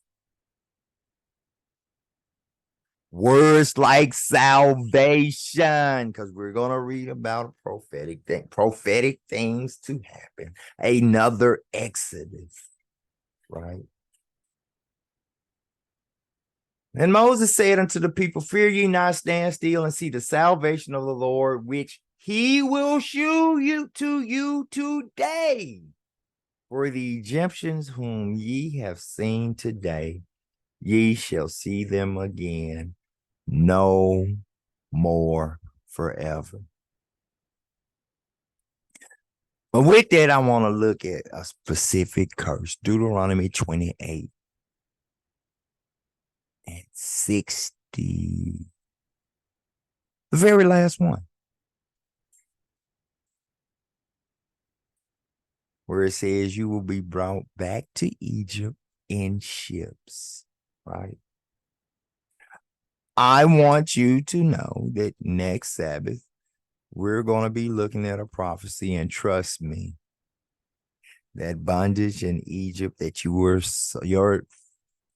Words like salvation, because we're going to read about a prophetic things to happen. Another Exodus, right? And Moses said unto the people, fear ye not, stand still and see the salvation of the Lord, which he will shew you today. For the Egyptians whom ye have seen today, ye shall see them again no more forever. But with that, I want to look at a specific curse, Deuteronomy 28 and 60. The very last one, where it says you will be brought back to Egypt in ships, right? I want you to know that next Sabbath, we're going to be looking at a prophecy, and trust me, that bondage in Egypt that your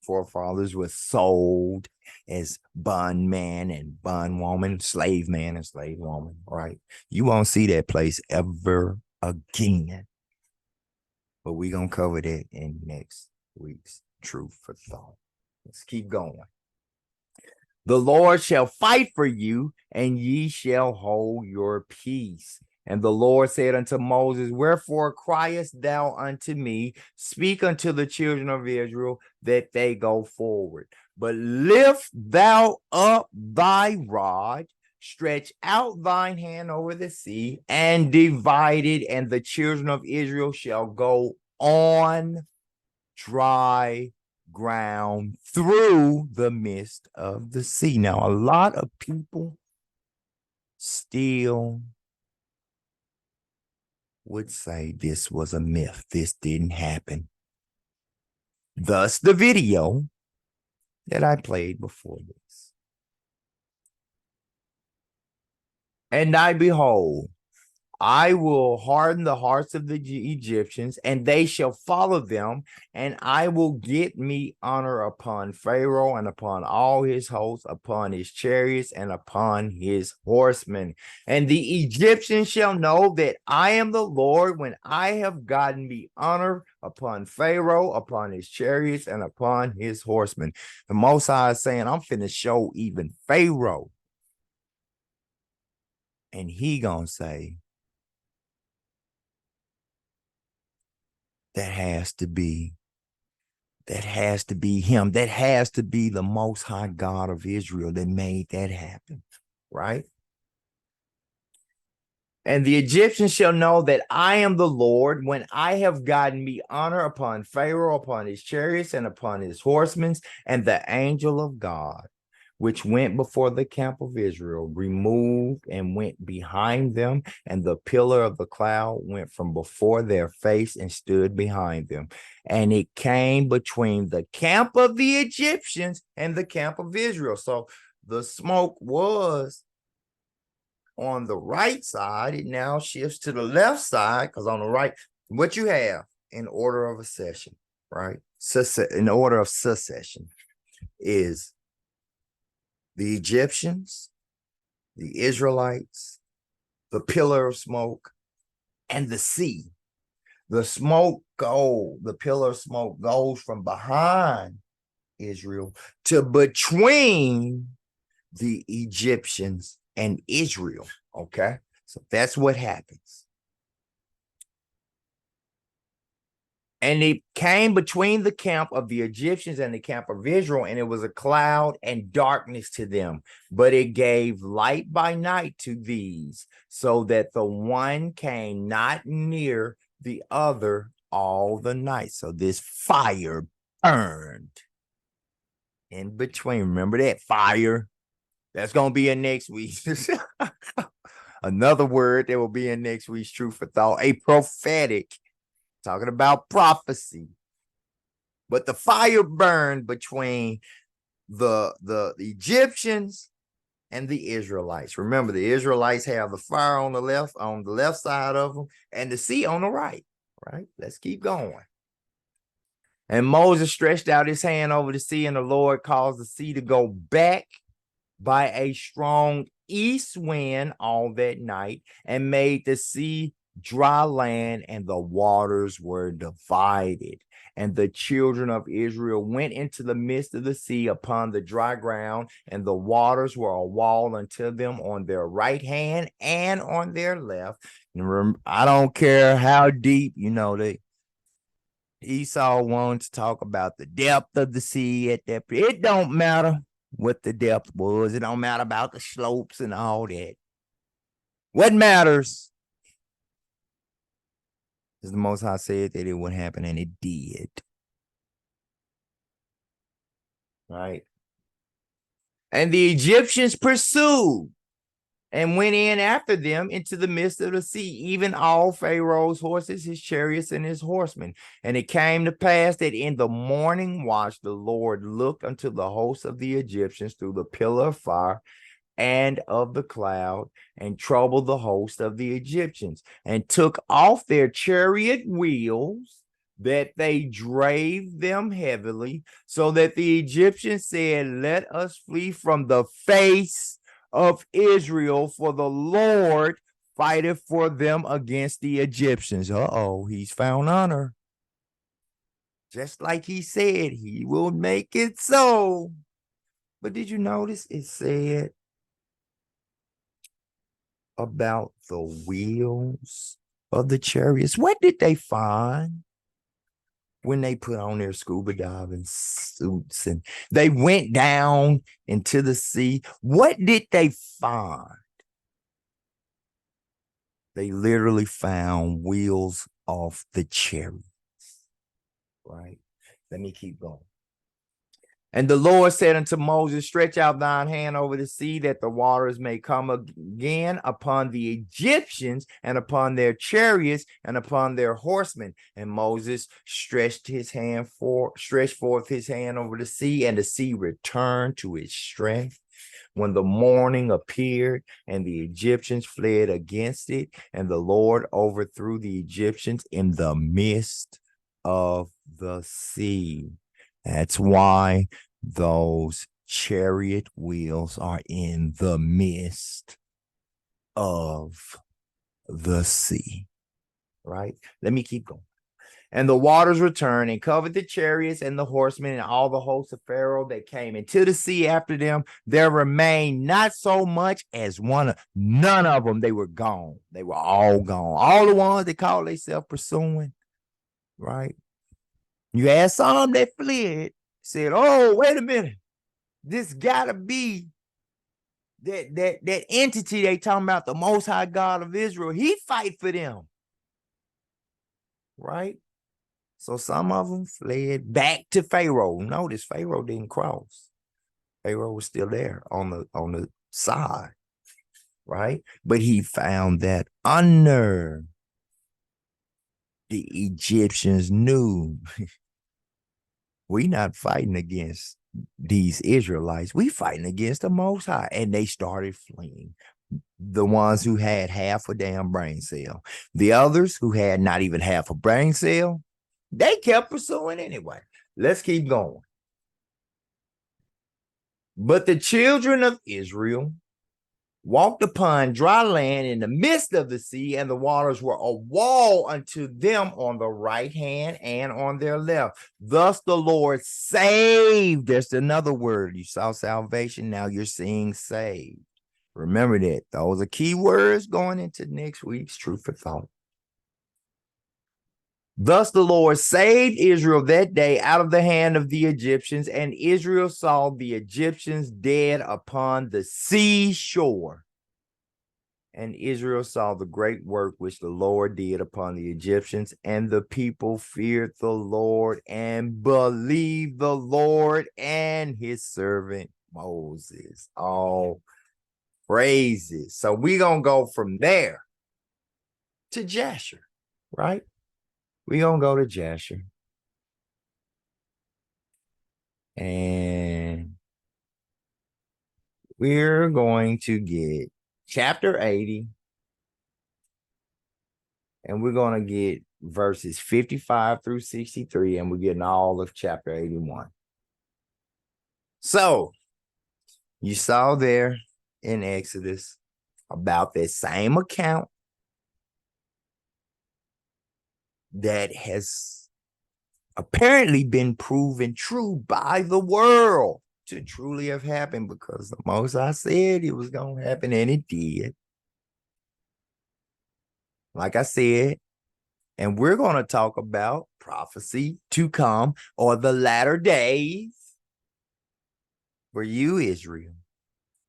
forefathers were sold as bondman and bondwoman, slave man and slave woman, right? You won't see that place ever again. But we're going to cover that in next week's Truth for Thought. Let's keep going. The Lord shall fight for you, and ye shall hold your peace. And the Lord said unto Moses, wherefore criest thou unto me? Speak unto the children of Israel that they go forward. But lift thou up thy rod, stretch out thine hand over the sea, and divide it, and the children of Israel shall go on dry ground through the midst of the sea. Now, a lot of people still would say this was a myth. This didn't happen. Thus, the video that I played before this. And I behold, I will harden the hearts of the Egyptians, and they shall follow them, and I will get me honor upon Pharaoh and upon all his hosts, upon his chariots and upon his horsemen. And the Egyptians shall know that I am the Lord when I have gotten me honor upon Pharaoh, upon his chariots, and upon his horsemen. The Most High is saying, I'm finna show even Pharaoh. And he gonna say, that has to be him. That has to be the Most High God of Israel that made that happen, right? And the Egyptians shall know that I am the Lord when I have gotten me honor upon Pharaoh, upon his chariots, and upon his horsemen, and the angel of God, which went before the camp of Israel, removed and went behind them, and the pillar of the cloud went from before their face and stood behind them. And it came between the camp of the Egyptians and the camp of Israel. So the smoke was on the right side. It now shifts to the left side, because on the right, what you have in order of accession, right? In order of succession is the Egyptians, the Israelites, the pillar of smoke, and the sea. The pillar of smoke goes from behind Israel to between the Egyptians and Israel. Okay, so that's what happens. And it came between the camp of the Egyptians and the camp of Israel, and it was a cloud and darkness to them. But it gave light by night to these, so that the one came not near the other all the night. So this fire burned in between. Remember that fire? That's going to be in next week. Another word that will be in next week's Truth for Thought, a prophetic. Talking about prophecy. But the fire burned between the Egyptians and the Israelites. Remember, the Israelites have the fire on the left side of them, and the sea on the right. Right? Let's keep going. And Moses stretched out his hand over the sea, and the Lord caused the sea to go back by a strong east wind all that night, and made the sea dry land, and the waters were divided. And the children of Israel went into the midst of the sea upon the dry ground, and the waters were a wall unto them on their right hand and on their left. And I don't care how deep, Esau wanted to talk about the depth of the sea at that. It don't matter what the depth was. It don't matter about the slopes and all that. What matters is the Most High said that it would happen, and it did. Right? And the Egyptians pursued and went in after them into the midst of the sea, even all Pharaoh's horses, his chariots, and his horsemen. And it came to pass that in the morning watch the Lord looked unto the host of the Egyptians through the pillar of fire and of the cloud, and troubled the host of the Egyptians, and took off their chariot wheels, that they drave them heavily, so that the Egyptians said, let us flee from the face of Israel, for the Lord fighteth for them against the Egyptians. He's found honor. Just like he said, he will make it so. But did you notice it said about the wheels of the chariots? What did they find when they put on their scuba diving suits and they went down into the sea? What did they find? They literally found wheels off the chariots. Right? Let me keep going. And the Lord said unto Moses, stretch out thine hand over the sea, that the waters may come again upon the Egyptians, and upon their chariots, and upon their horsemen. And Moses stretched forth his hand over the sea, and the sea returned to its strength. When the morning appeared, and the Egyptians fled against it, and the Lord overthrew the Egyptians in the midst of the sea. That's why those chariot wheels are in the midst of the sea. Right? Let me keep going. And the waters returned and covered the chariots and the horsemen and all the hosts of Pharaoh that came into the sea after them. There remained not so much as none of them. They were gone. They were all gone. All the ones that called themselves pursuing. Right? You had some that fled, said, oh, wait a minute. This gotta be that entity they talking about, the Most High God of Israel. He fight for them. Right? So some of them fled back to Pharaoh. Notice Pharaoh didn't cross. Pharaoh was still there on the side, right? But he found that under the Egyptians knew we not fighting against these Israelites. We fighting against the Most High. And they started fleeing. The ones who had half a damn brain cell. The others who had not even half a brain cell, they kept pursuing anyway. Let's keep going. But the children of Israel walked upon dry land in the midst of the sea, and the waters were a wall unto them on the right hand and on their left. Thus the Lord saved. There's another word. You saw salvation. Now you're seeing saved. Remember that. Those are key words going into next week's Truth for Thought. Thus the Lord saved Israel that day out of the hand of the Egyptians, and Israel saw the Egyptians dead upon the seashore. And Israel saw the great work which the Lord did upon the Egyptians, and the people feared the Lord and believed the Lord and his servant Moses. All praises. So we're going to go from there to Jasher, right? We're going to go to Jasher. And we're going to get chapter 80. And we're going to get verses 55 through 63. And we're getting all of chapter 81. So You saw there in Exodus about that same account that has apparently been proven true by the world to truly have happened, because the Most High said it was going to happen, and it did. Like I said, and we're going to talk about prophecy to come, or the latter days for you, Israel,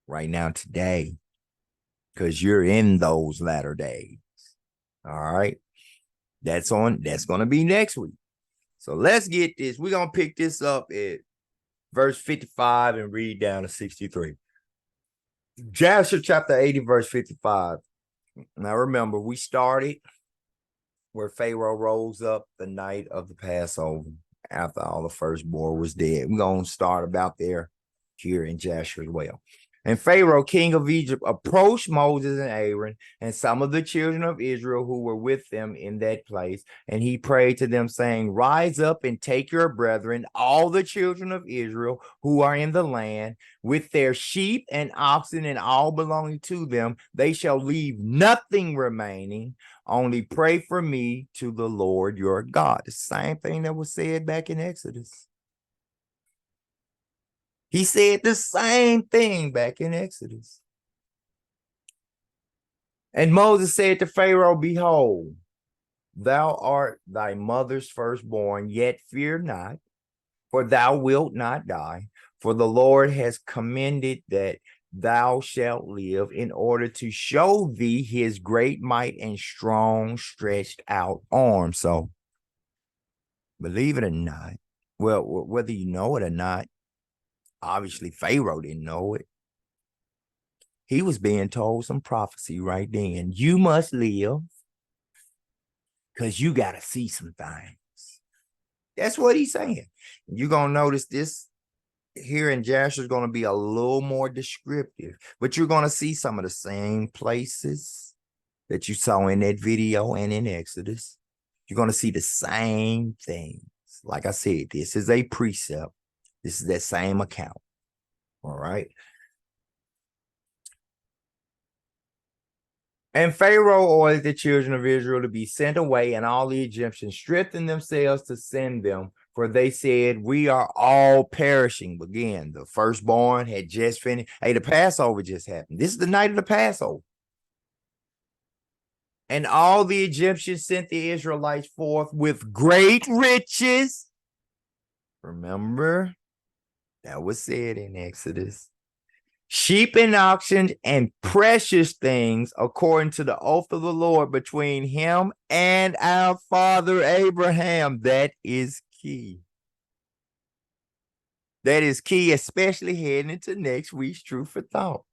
right now, today, because you're in those latter days. All right. That's going to be next week. So let's get this. We're going to pick this up at verse 55 and read down to 63. Jasher chapter 80, verse 55. Now remember, we started where Pharaoh rose up the night of the Passover after all the firstborn was dead. We're going to start about there here in Jasher as well. And Pharaoh, king of Egypt, approached Moses and Aaron and some of the children of Israel who were with them in that place. And he prayed to them, saying, rise up and take your brethren, all the children of Israel who are in the land, with their sheep and oxen and all belonging to them. They shall leave nothing remaining. Only pray for me to the Lord your God. The same thing that was said back in Exodus. He said the same thing back in Exodus. And Moses said to Pharaoh, behold, thou art thy mother's firstborn, yet fear not, for thou wilt not die. For the Lord has commanded that thou shalt live, in order to show thee his great might and strong stretched out arm. So, believe it or not, well, whether you know it or not, obviously Pharaoh didn't know it. He was being told some prophecy right then. You must live because you got to see some things. That's what he's saying. You're going to notice this here in Jasher is going to be a little more descriptive, but you're going to see some of the same places that you saw in that video and in Exodus. You're going to see the same things. Like I said, this is a precept. This is that same account. All right. And Pharaoh ordered the children of Israel to be sent away, and all the Egyptians strengthened themselves to send them, for they said, we are all perishing. Again, the firstborn had just finished. Hey, the Passover just happened. This is the night of the Passover. And all the Egyptians sent the Israelites forth with great riches. Remember, that was said in Exodus. Sheep and oxen and precious things, according to the oath of the Lord between him and our father Abraham. That is key. That is key, especially heading into next week's Truth for Thought.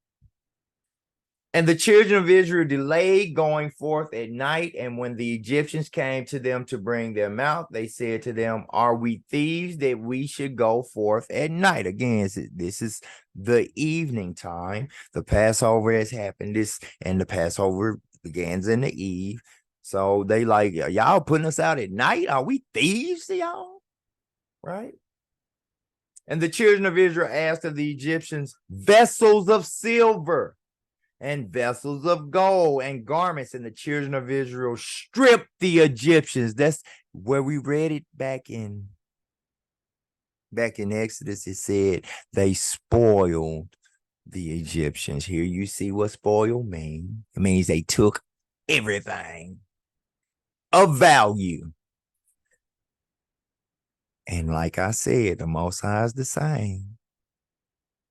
And the children of Israel delayed going forth at night. And when the Egyptians came to them to bring them out, they said to them, are we thieves that we should go forth at night? Again, this is the evening time. The Passover has happened. And the Passover begins in the eve. So they like, y'all putting us out at night? Are we thieves to y'all? Right? And the children of Israel asked of the Egyptians vessels of silver and vessels of gold and garments, and the children of Israel stripped the Egyptians. That's where we read it back in Exodus. It said they spoiled the Egyptians. Here you see what spoil means. It means they took everything of value. And like I said, the Most High is the same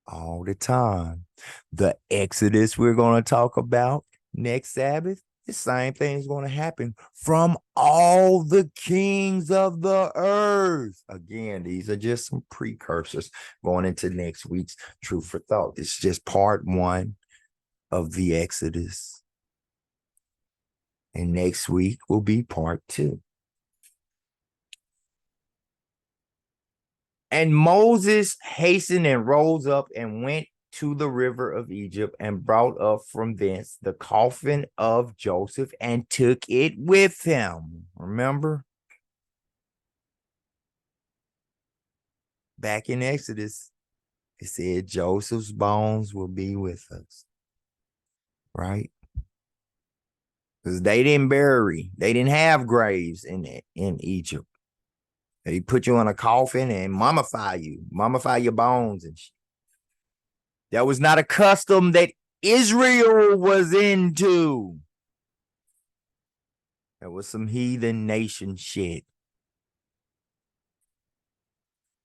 all the time. The Exodus we're going to talk about next Sabbath, the same thing is going to happen from all the kings of the earth. Again, these are just some precursors going into next week's Truth for Thought. It's just part one of the Exodus. And next week will be part two. And Moses hastened and rose up and went to the river of Egypt and brought up from thence the coffin of Joseph and took it with him. Remember? Back in Exodus, It said Joseph's bones will be with us, right? Because they didn't have graves in Egypt. They put you in a coffin and mummify your bones and shit. That was not a custom that Israel was into. That was some heathen nation shit.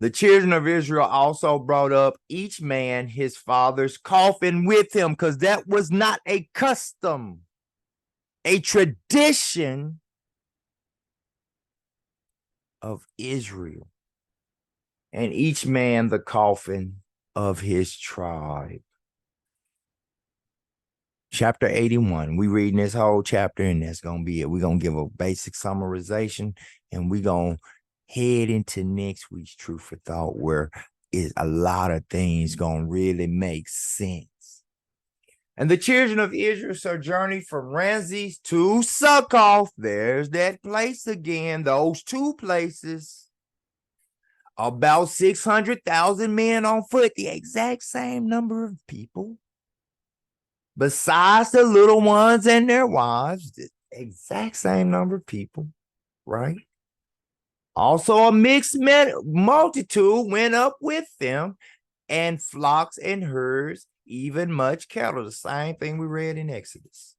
The children of Israel also brought up each man his father's coffin with him, because that was not a custom, a tradition of Israel. And each man the coffin of his tribe. Chapter 81. We reading this whole chapter, and that's going to be it. We're going to give a basic summarization, and we're going to head into next week's Truth for Thought, where is a lot of things going to really make sense. And the children of Israel sojourned from Ramses to Succoth. There's that place again, those two places. About 600,000 men on foot, the exact same number of people. Besides the little ones and their wives, the exact same number of people, right? Also, a mixed multitude went up with them, and flocks and herds, even much cattle. The same thing we read in Exodus.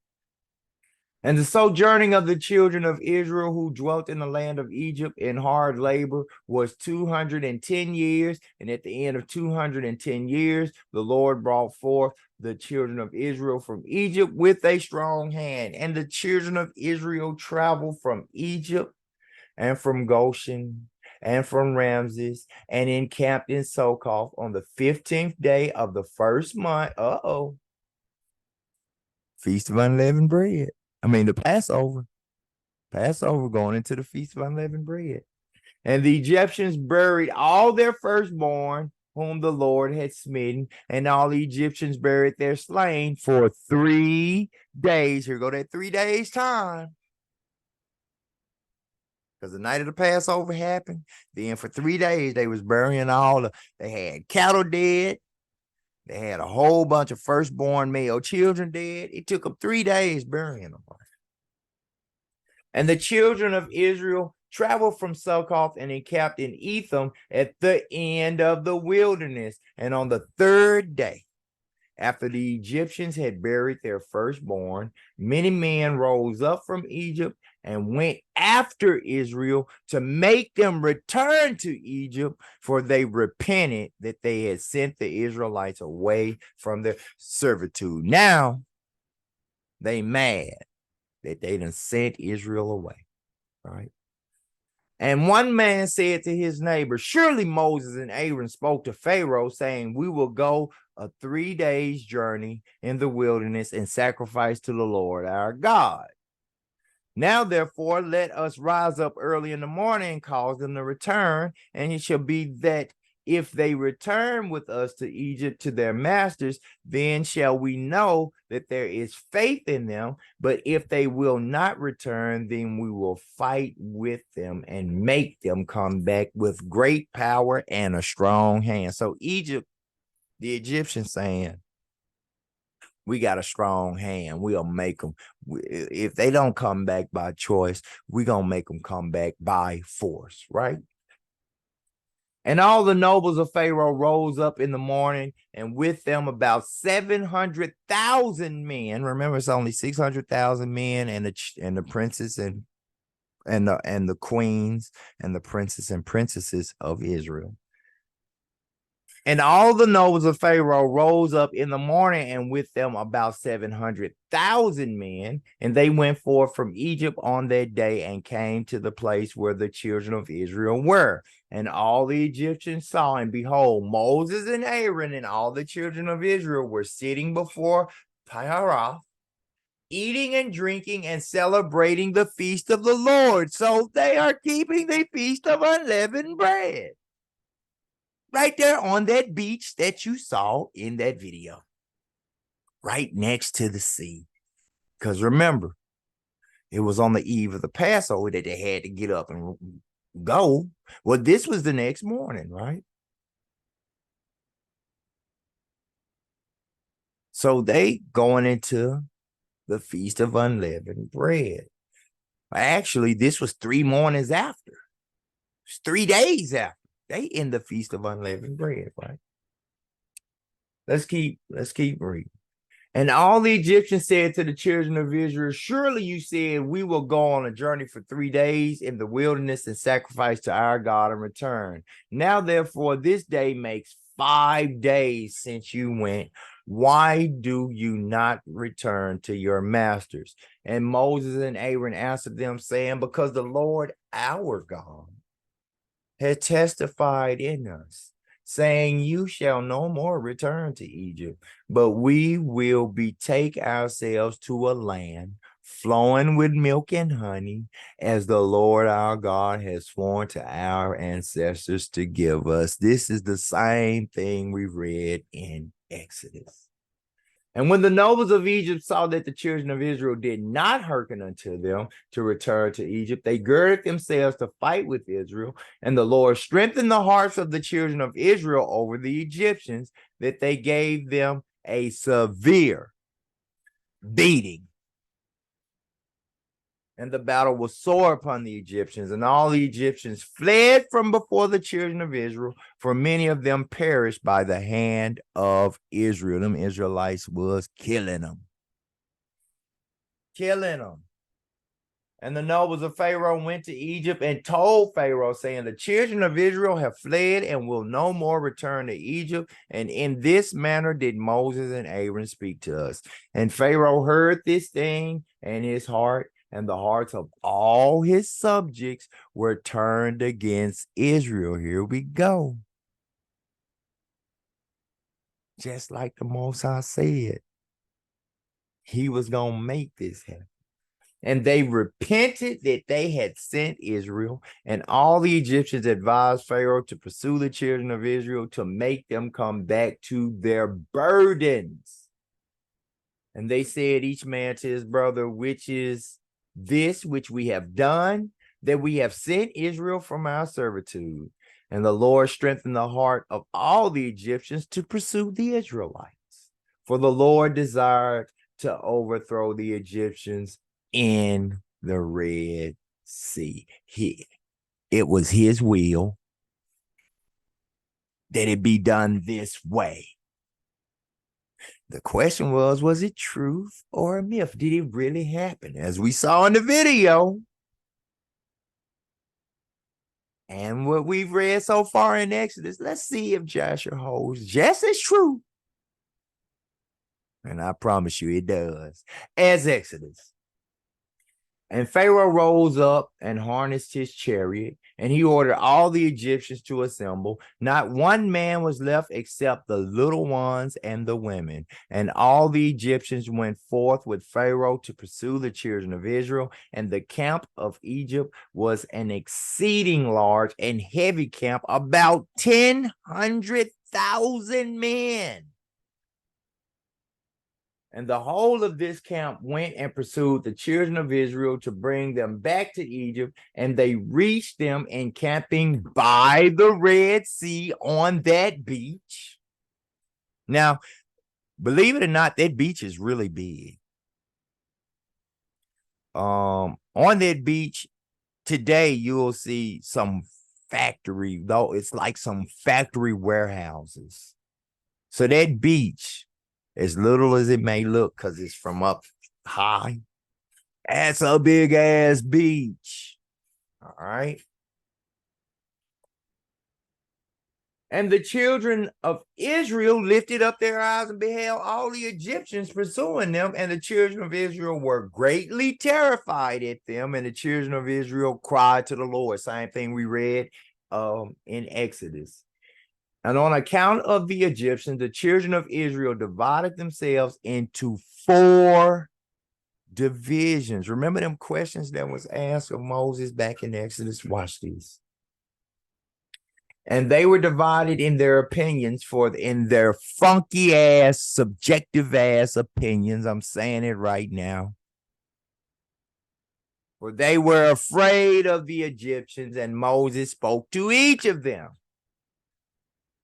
And the sojourning of the children of Israel who dwelt in the land of Egypt in hard labor was 210 years. And at the end of 210 years, the Lord brought forth the children of Israel from Egypt with a strong hand. And the children of Israel traveled from Egypt and from Goshen and from Ramses and encamped in Succoth on the 15th day of the first month. Feast of Unleavened Bread. The Passover. Passover going into the Feast of Unleavened Bread. And the Egyptians buried all their firstborn, whom the Lord had smitten, and all the Egyptians buried their slain for 3 days. Here go that 3 days time. Because the night of the Passover happened. Then for 3 days, they was burying they had cattle dead. They had a whole bunch of firstborn male children dead. It took them 3 days burying them. And the children of Israel traveled from Succoth and encamped in Etham at the end of the wilderness. And on the 3rd day, after the Egyptians had buried their firstborn, many men rose up from Egypt and went after Israel to make them return to Egypt, for they repented that they had sent the Israelites away from their servitude. Now they mad that they done sent Israel away, right? And one man said to his neighbor, surely Moses and Aaron spoke to Pharaoh, saying, we will go a 3 days journey in the wilderness and sacrifice to the Lord our God. Now, therefore, let us rise up early in the morning and cause them to return. And it shall be that if they return with us to Egypt to their masters, then shall we know that there is faith in them. But if they will not return, then we will fight with them and make them come back with great power and a strong hand. So Egypt, the Egyptians saying, we got a strong hand. We'll make them. If they don't come back by choice, we're going to make them come back by force, right? And all the nobles of Pharaoh rose up in the morning, and with them about 700,000 men. Remember, it's only 600,000 men, and the princes and the queens and the princes and princesses of Israel. And all the nobles of Pharaoh rose up in the morning, and with them about 700,000 men. And they went forth from Egypt on that day and came to the place where the children of Israel were. And all the Egyptians saw, and behold, Moses and Aaron and all the children of Israel were sitting before Pharaoh, eating and drinking and celebrating the feast of the Lord. So they are keeping the feast of unleavened bread. Right there on that beach that you saw in that video. Right next to the sea. Because remember, it was on the eve of the Passover that they had to get up and go. Well, this was the next morning, right? So they going into the Feast of Unleavened Bread. Actually, this was 3 mornings after. It's 3 days after. They in the Feast of Unleavened Bread, right? Let's keep reading. And all the Egyptians said to the children of Israel, surely you said we will go on a journey for 3 days in the wilderness and sacrifice to our God and return. Now, therefore, this day makes 5 days since you went. Why do you not return to your masters? And Moses and Aaron answered them, saying, because the Lord our God had testified in us, saying, you shall no more return to Egypt, but we will betake ourselves to a land flowing with milk and honey, as the Lord our God has sworn to our ancestors to give us. This is the same thing we read in Exodus. And when the nobles of Egypt saw that the children of Israel did not hearken unto them to return to Egypt, they girded themselves to fight with Israel. And the Lord strengthened the hearts of the children of Israel over the Egyptians, that they gave them a severe beating. And the battle was sore upon the Egyptians, and all the Egyptians fled from before the children of Israel, for many of them perished by the hand of Israel. Them Israelites was killing them. And the nobles of Pharaoh went to Egypt and told Pharaoh, saying, the children of Israel have fled and will no more return to Egypt. And in this manner did Moses and Aaron speak to us. And Pharaoh heard this thing, and his heart and the hearts of all his subjects were turned against Israel. Here we go. Just like the Most High said, he was going to make this happen. And they repented that they had sent Israel, and all the Egyptians advised Pharaoh to pursue the children of Israel to make them come back to their burdens. And they said each man to his brother, which is this which we have done, that we have sent Israel from our servitude. And the Lord strengthened the heart of all the Egyptians to pursue the Israelites. For the Lord desired to overthrow the Egyptians in the Red Sea. It was his will that it be done this way. The question was it truth or a myth? Did it really happen? As we saw in the video, and what we've read so far in Exodus, let's see if Jasher holds just as true. And I promise you it does, as Exodus. And Pharaoh rose up and harnessed his chariot, and he ordered all the Egyptians to assemble. Not one man was left except the little ones and the women. And all the Egyptians went forth with Pharaoh to pursue the children of Israel. And the camp of Egypt was an exceeding large and heavy camp, about 100,000 men. And the whole of this camp went and pursued the children of Israel to bring them back to Egypt. And they reached them encamping by the Red Sea on that beach. Now, believe it or not, that beach is really big. On that beach today, you'll see some factory, though it's like some factory warehouses. So that beach, as little as it may look, because it's from up high, that's a big ass beach. All right. And the children of Israel lifted up their eyes and beheld all the Egyptians pursuing them. And the children of Israel were greatly terrified at them. And the children of Israel cried to the Lord. Same thing we read in Exodus. And on account of the Egyptians, the children of Israel divided themselves into 4 divisions. Remember them questions that was asked of Moses back in Exodus? Watch these. And they were divided in their opinions, in their funky ass, subjective ass opinions. I'm saying it right now. For they were afraid of the Egyptians, and Moses spoke to each of them.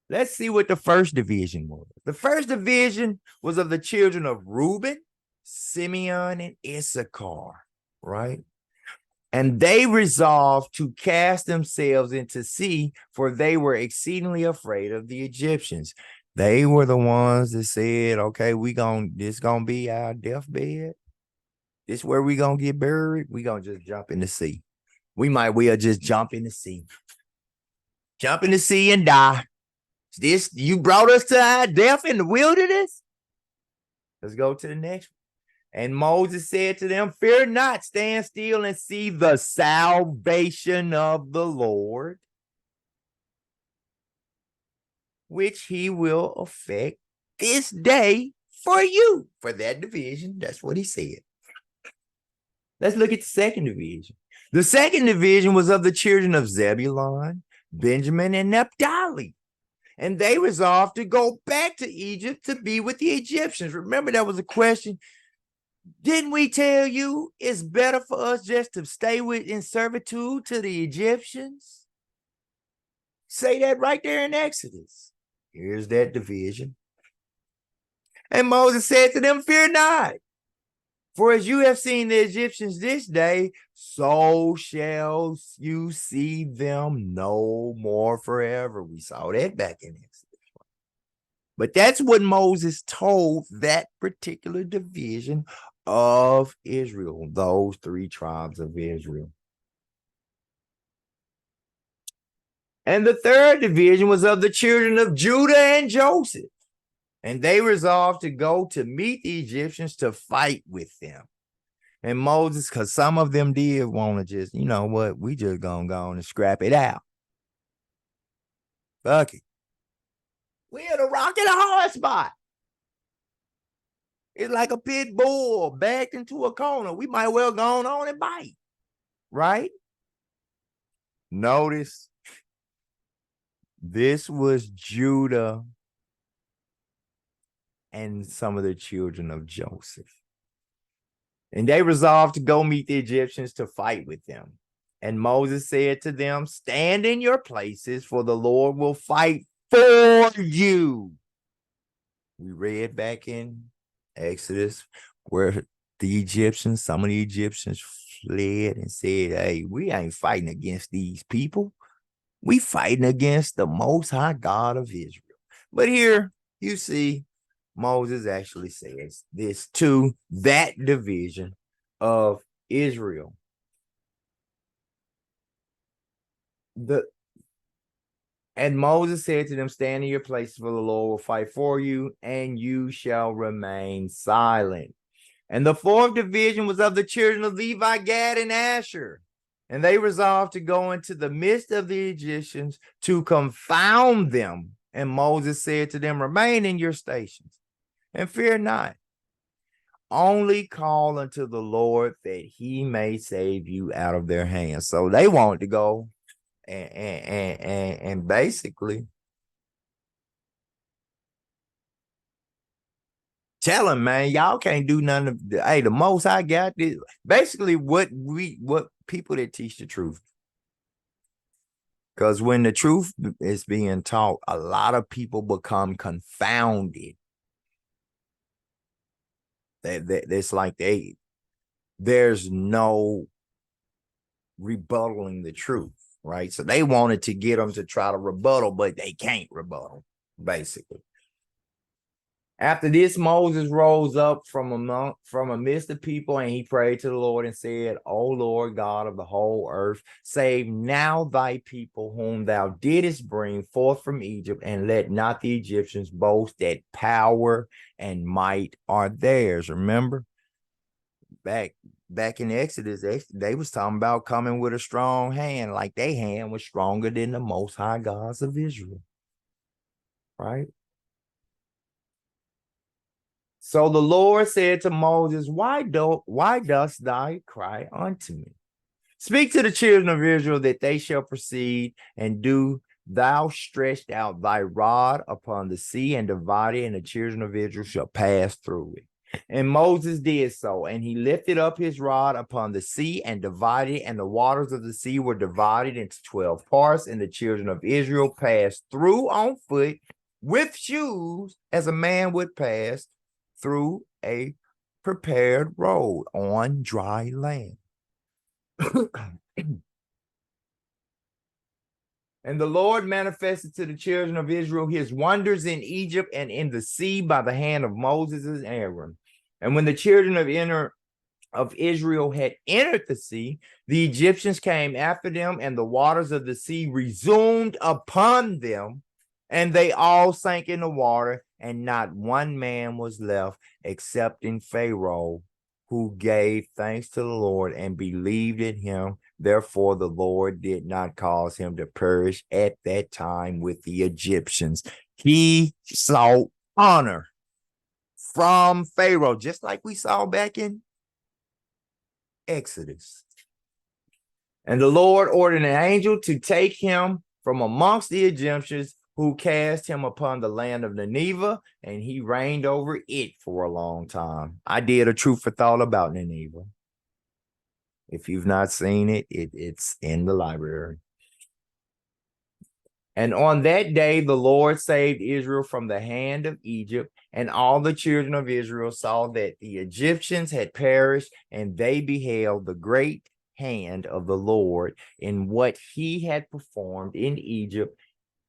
Let's see what the first division was. The first division was of the children of Reuben, Simeon, and Issachar, right? And they resolved to cast themselves into sea, for they were exceedingly afraid of the Egyptians. They were the ones that said, okay, this gonna be our deathbed. This where we gonna get buried. We gonna just jump in the sea. We might well just jump in the sea. Jump in the sea and die. This, you brought us to our death in the wilderness? Let's go to the next one. And Moses said to them, fear not, stand still and see the salvation of the Lord, which he will effect this day for you. For that division, that's what he said. Let's look at the second division. The second division was of the children of Zebulun, Benjamin, and Naphtali. And they resolved to go back to Egypt to be with the Egyptians. Remember, that was a question. Didn't we tell you it's better for us just to stay in servitude to the Egyptians? Say that right there in Exodus. Here's that division. And Moses said to them, fear not. For as you have seen the Egyptians this day, so shall you see them no more forever. We saw that back in Exodus. But that's what Moses told that particular division of Israel, those 3 tribes of Israel. And the third division was of the children of Judah and Joseph. And they resolved to go to meet the Egyptians to fight with them. And Moses, because some of them did want to just, you know what, we just gonna go on and scrap it out. Fuck it. We're at a rock and a hard spot. It's like a pit bull backed into a corner. We might well go on and bite, right? Notice, this was Judah and some of the children of Joseph. And they resolved to go meet the Egyptians to fight with them. And Moses said to them, stand in your places, for the Lord will fight for you. We read back in Exodus where some of the Egyptians fled and said, hey, we ain't fighting against these people. We fighting against the Most High God of Israel. But here you see Moses actually says this to that division of Israel. And Moses said to them, stand in your places, for the Lord will fight for you, and you shall remain silent. And the fourth division was of the children of Levi, Gad, and Asher. And they resolved to go into the midst of the Egyptians to confound them. And Moses said to them, remain in your stations and fear not. Only call unto the Lord that he may save you out of their hands. So they wanted to go and basically tell him, man, y'all can't do nothing. Hey, the Most High got this. Basically, what people that teach the truth. Because when the truth is being taught, a lot of people become confounded. It's like there's no rebuttaling the truth, right? So they wanted to get them to try to rebuttal, but they can't rebuttal, basically. After this, Moses rose up from amidst the people, and he prayed to the Lord and said, O Lord God of the whole earth, save now thy people whom thou didst bring forth from Egypt, and let not the Egyptians boast that power and might are theirs. Remember, back in Exodus, they was talking about coming with a strong hand, like their hand was stronger than the Most High gods of Israel, right? So the Lord said to Moses, why dost thou cry unto me? Speak to the children of Israel that they shall proceed, and do thou stretch out thy rod upon the sea and divide it, and the children of Israel shall pass through it. And Moses did so, and he lifted up his rod upon the sea and divided, and the waters of the sea were divided into 12 parts, and the children of Israel passed through on foot with shoes as a man would pass through a prepared road on dry land. And the Lord manifested to the children of Israel his wonders in Egypt and in the sea by the hand of Moses and Aaron. And when the children of Israel had entered the sea, the Egyptians came after them, and the waters of the sea resumed upon them, and they all sank in the water, and not one man was left excepting Pharaoh, who gave thanks to the Lord and believed in him. Therefore, the Lord did not cause him to perish at that time with the Egyptians. He sought honor from Pharaoh, just like we saw back in Exodus. And the Lord ordered an angel to take him from amongst the Egyptians, who cast him upon the land of Nineveh, and he reigned over it for a long time. I did a truth for thought about Nineveh. If you've not seen it, it's in the library. And on that day, the Lord saved Israel from the hand of Egypt, and all the children of Israel saw that the Egyptians had perished, and they beheld the great hand of the Lord in what he had performed in Egypt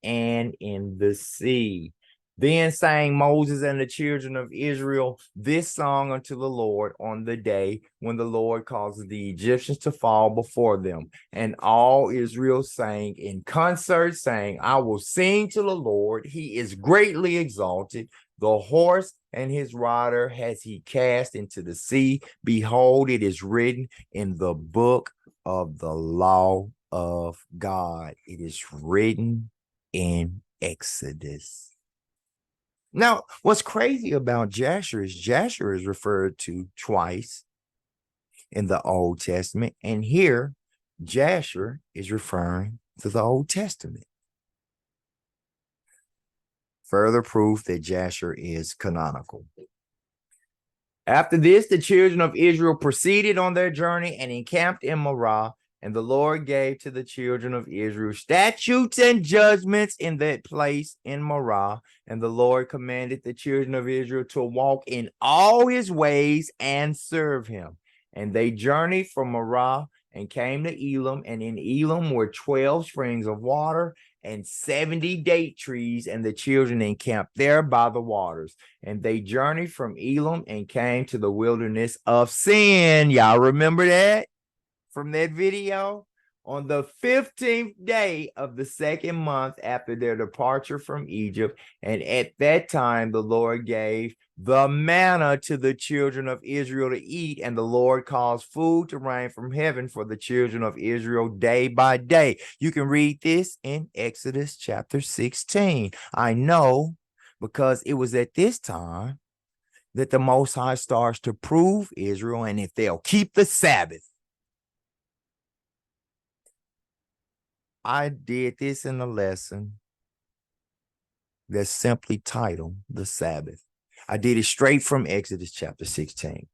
and in the sea. Then sang Moses and the children of Israel this song unto the Lord on the day when the Lord causes the Egyptians to fall before them. And all Israel sang in concert, saying, I will sing to the Lord. He is greatly exalted. The horse and his rider has he cast into the sea. Behold, it is written in the book of the law of God. It is written in Exodus. Now, what's crazy about Jasher is referred to twice in the Old Testament, and here Jasher is referring to the Old Testament. Further proof that Jasher is canonical. After this, the children of Israel proceeded on their journey and encamped in Marah. And the Lord gave to the children of Israel statutes and judgments in that place in Marah. And the Lord commanded the children of Israel to walk in all his ways and serve him. And they journeyed from Marah and came to Elam. And in Elam were 12 springs of water and 70 date trees. And the children encamped there by the waters. And they journeyed from Elam and came to the wilderness of Sin. Y'all remember that? From that video, on the 15th day of the second month after their departure from Egypt. And at that time, the Lord gave the manna to the children of Israel to eat, and the Lord caused food to rain from heaven for the children of Israel day by day. You can read this in Exodus chapter 16. I know because it was at this time that the Most High starts to prove Israel, and if they'll keep the Sabbath. I did this in a lesson that's simply titled The Sabbath. I did it straight from Exodus chapter 16.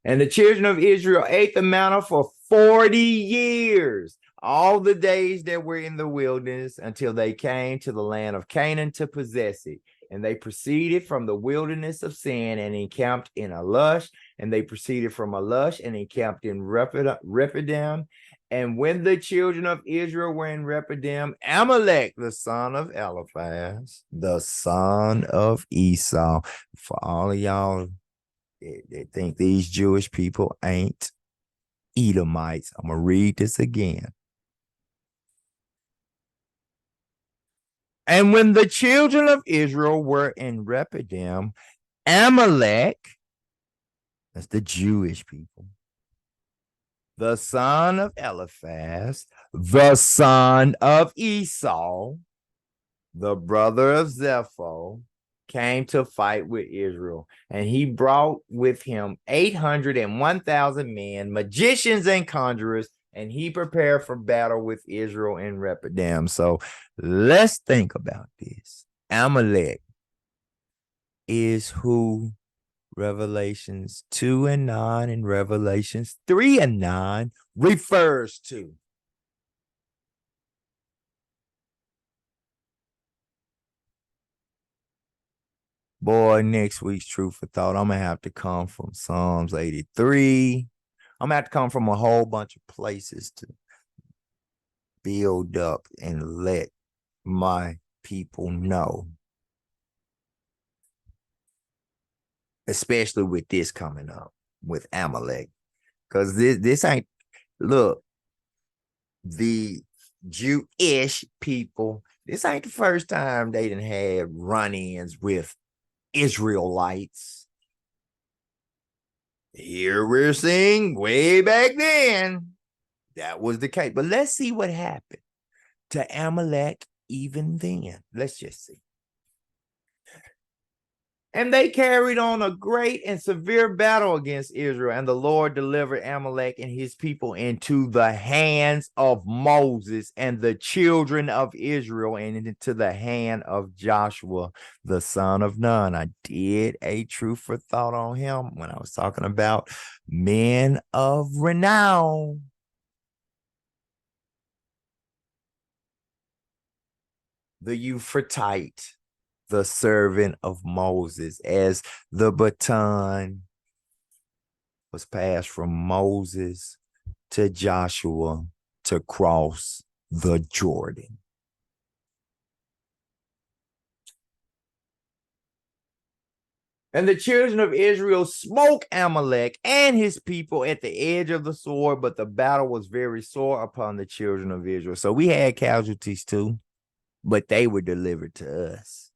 And the children of Israel ate the manna for 40 years, all the days that were in the wilderness, until they came to the land of Canaan to possess it. And they proceeded from the wilderness of Sin and encamped in Alush. And they proceeded from Alush and encamped in Rephidim. And when the children of Israel were in Rephidim, Amalek, the son of Eliphaz, the son of Esau, for all of y'all that think these Jewish people ain't Edomites, I'm going to read this again. And when the children of Israel were in Rephidim, Amalek, that's the Jewish people, the son of Eliphaz, the son of Esau, the brother of Zepho, came to fight with Israel. And he brought with him 801,000 men, magicians and conjurers, and he prepared for battle with Israel in Rephidim. So let's think about this. Amalek is who Revelations 2:9 and Revelations 3:9 refers to. Boy, next week's Truth for Thought, I'm going to have to come from Psalms 83. I'm going to have to come from a whole bunch of places to build up and let my people know. Especially with this coming up with Amalek. Because this ain't, look, the Jewish people, this ain't the first time they done had run-ins with Israelites. Here we're seeing way back then that was the case. But let's see what happened to Amalek even then. Let's just see. And they carried on a great and severe battle against Israel, and the Lord delivered Amalek and his people into the hands of Moses and the children of Israel, and into the hand of Joshua, the son of Nun. I did a Truth for Thought on him when I was talking about men of renown. The Euphratite, the servant of Moses, as the baton was passed from Moses to Joshua to cross the Jordan. And the children of Israel smote Amalek and his people at the edge of the sword, but the battle was very sore upon the children of Israel. So we had casualties too, but they were delivered to us.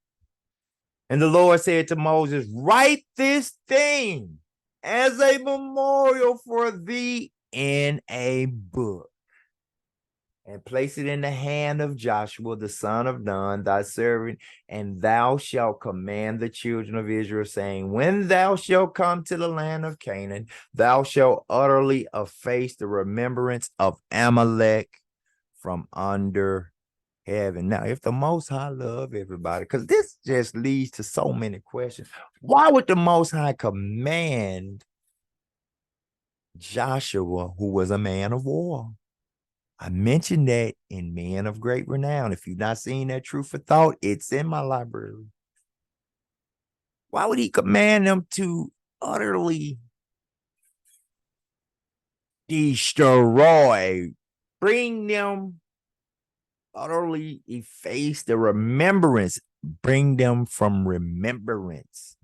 And the Lord said to Moses, write this thing as a memorial for thee in a book, and place it in the hand of Joshua, the son of Nun, thy servant, and thou shalt command the children of Israel, saying, when thou shalt come to the land of Canaan, thou shalt utterly efface the remembrance of Amalek from under heaven. Now, if the Most High love everybody, because this just leads to so many questions. Why would the Most High command Joshua, who was a man of war? I mentioned that in Men of Great Renown. If you've not seen that Truth for Thought, it's in my library. Why would he command them to utterly destroy, bring them, utterly efface the remembrance, bring them from remembrance,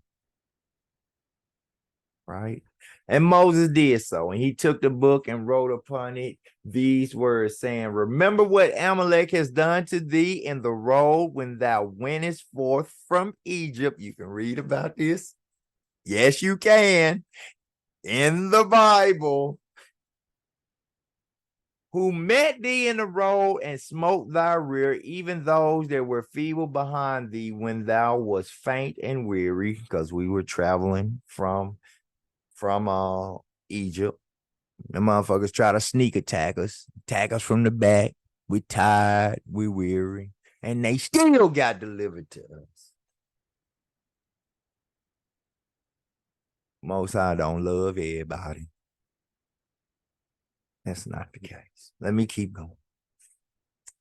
right? And Moses did so, and he took the book and wrote upon it these words, saying, remember what Amalek has done to thee in the road when thou wentest forth from Egypt. You can read about this. Yes, you can. In the Bible. Who met thee in the road and smote thy rear, even those that were feeble behind thee when thou wast faint and weary, because we were traveling from Egypt. The motherfuckers try to sneak attack us from the back. We tired, we weary, and they still got delivered to us. Most High don't love everybody. That's not the case. Let me keep going.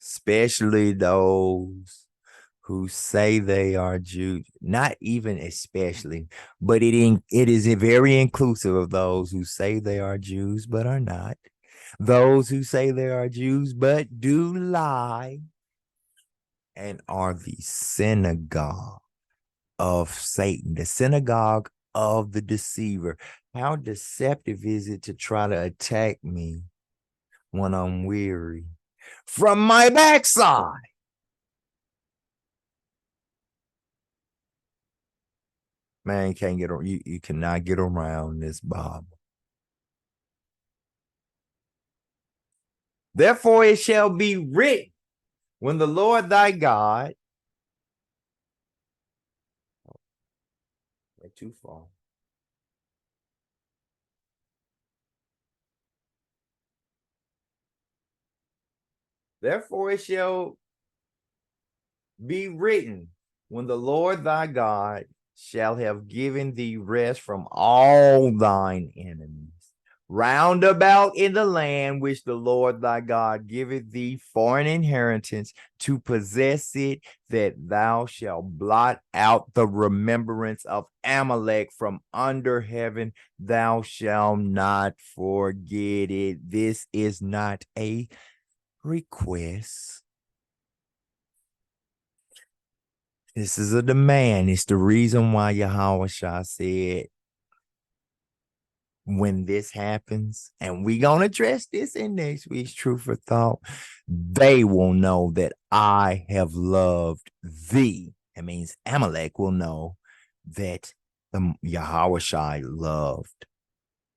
Especially those who say they are Jews, not even especially, but it is very inclusive of those who say they are Jews but are not, those who say they are Jews but do lie, and are the synagogue of Satan, the synagogue of the deceiver. How deceptive is it to try to attack me when I'm weary from my backside? Man, you cannot get around this Bible. Therefore it shall be written when the Lord thy God, went too far. Therefore it shall be written when the Lord thy God shall have given thee rest from all thine enemies, round about in the land which the Lord thy God giveth thee for an inheritance to possess it, that thou shalt blot out the remembrance of Amalek from under heaven. Thou shalt not forget it. This is not a request. This is a demand. It's the reason why Yahweh Shah said, when this happens, and we're going to address this in next week's Truth for Thought, they will know that I have loved thee. It means Amalek will know that the Yahweh Shai loved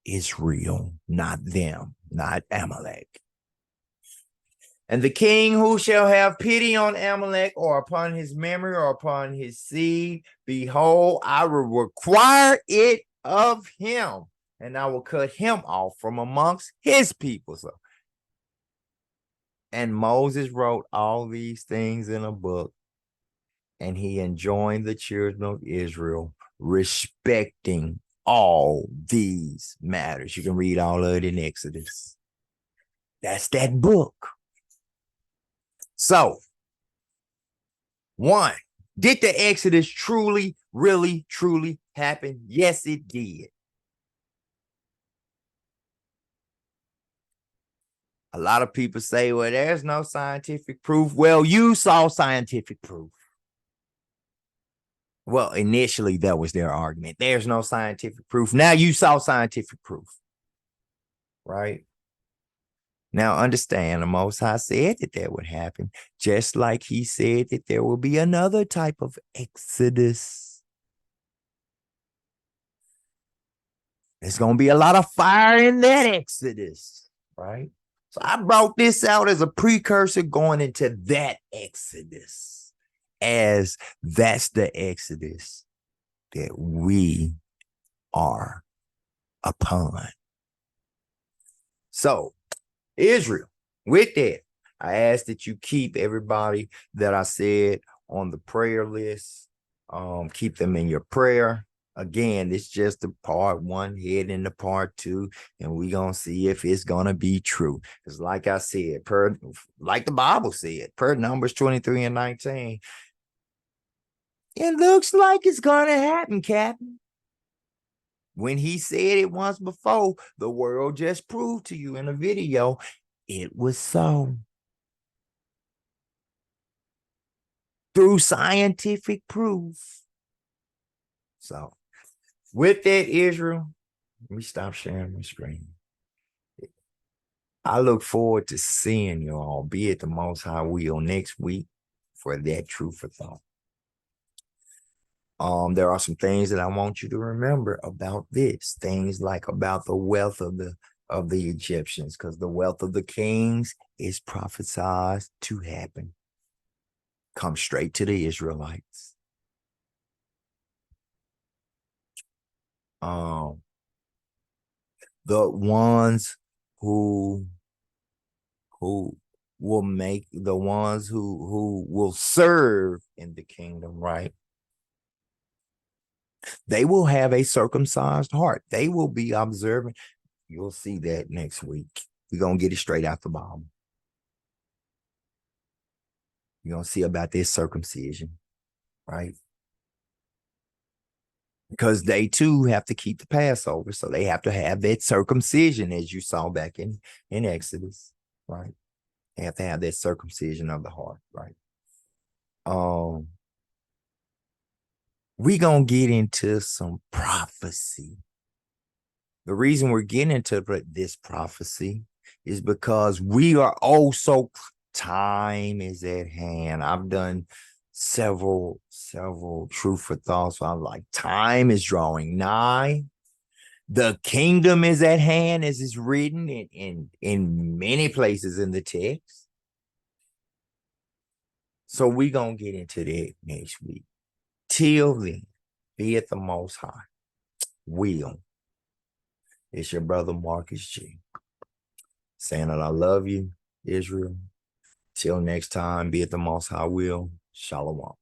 Israel, not them, not Amalek. And the king who shall have pity on Amalek, or upon his memory, or upon his seed, behold, I will require it of him, and I will cut him off from amongst his people. So, and Moses wrote all these things in a book, and he enjoined the children of Israel respecting all these matters. You can read all of it in Exodus. That's that book. So, one, did the Exodus truly, really, truly happen? Yes, it did. A lot of people say, well, there's no scientific proof. Well, you saw scientific proof. Well, initially, that was their argument. There's no scientific proof. Now you saw scientific proof, right? Now, understand, the Most High said that would happen, just like he said that there will be another type of Exodus. There's going to be a lot of fire in that Exodus, right? So I brought this out as a precursor going into that Exodus, as that's the Exodus that we are upon. So, Israel, with that, I ask that you keep everybody that I said on the prayer list. Keep them in your prayer. Again, it's just the part one, head into part two, and we're going to see if it's going to be true. Because like I said, like the Bible said, per Numbers 23 and 19, it looks like it's going to happen, Captain. When he said it once before, the world just proved to you in a video, it was so. Through scientific proof. So, with that, Israel, let me stop sharing my screen. I look forward to seeing you all, be it the Most High will, next week for that Truth for Thought. There are some things that I want you to remember about this. Things like about the wealth of the Egyptians, because the wealth of the kings is prophesied to happen. Come straight to the Israelites. The ones who will make, the ones who will serve in the kingdom, right? They will have a circumcised heart. They will be observant. You'll see that next week. We're going to get it straight out the Bible. You're going to see about this circumcision, right? Because they too have to keep the Passover. So they have to have that circumcision, as you saw back in Exodus, right? They have to have that circumcision of the heart, right? We're going to get into some prophecy. The reason we're getting into this prophecy is because we are so time is at hand. I've done several Truth for Thoughts. So I'm like, time is drawing nigh. The kingdom is at hand, as is written in many places in the text. So we're going to get into that next week. Till then, be it the Most High will. It's your brother Marcus G. Saying that I love you, Israel. Till next time, be it the Most High will. Shalom.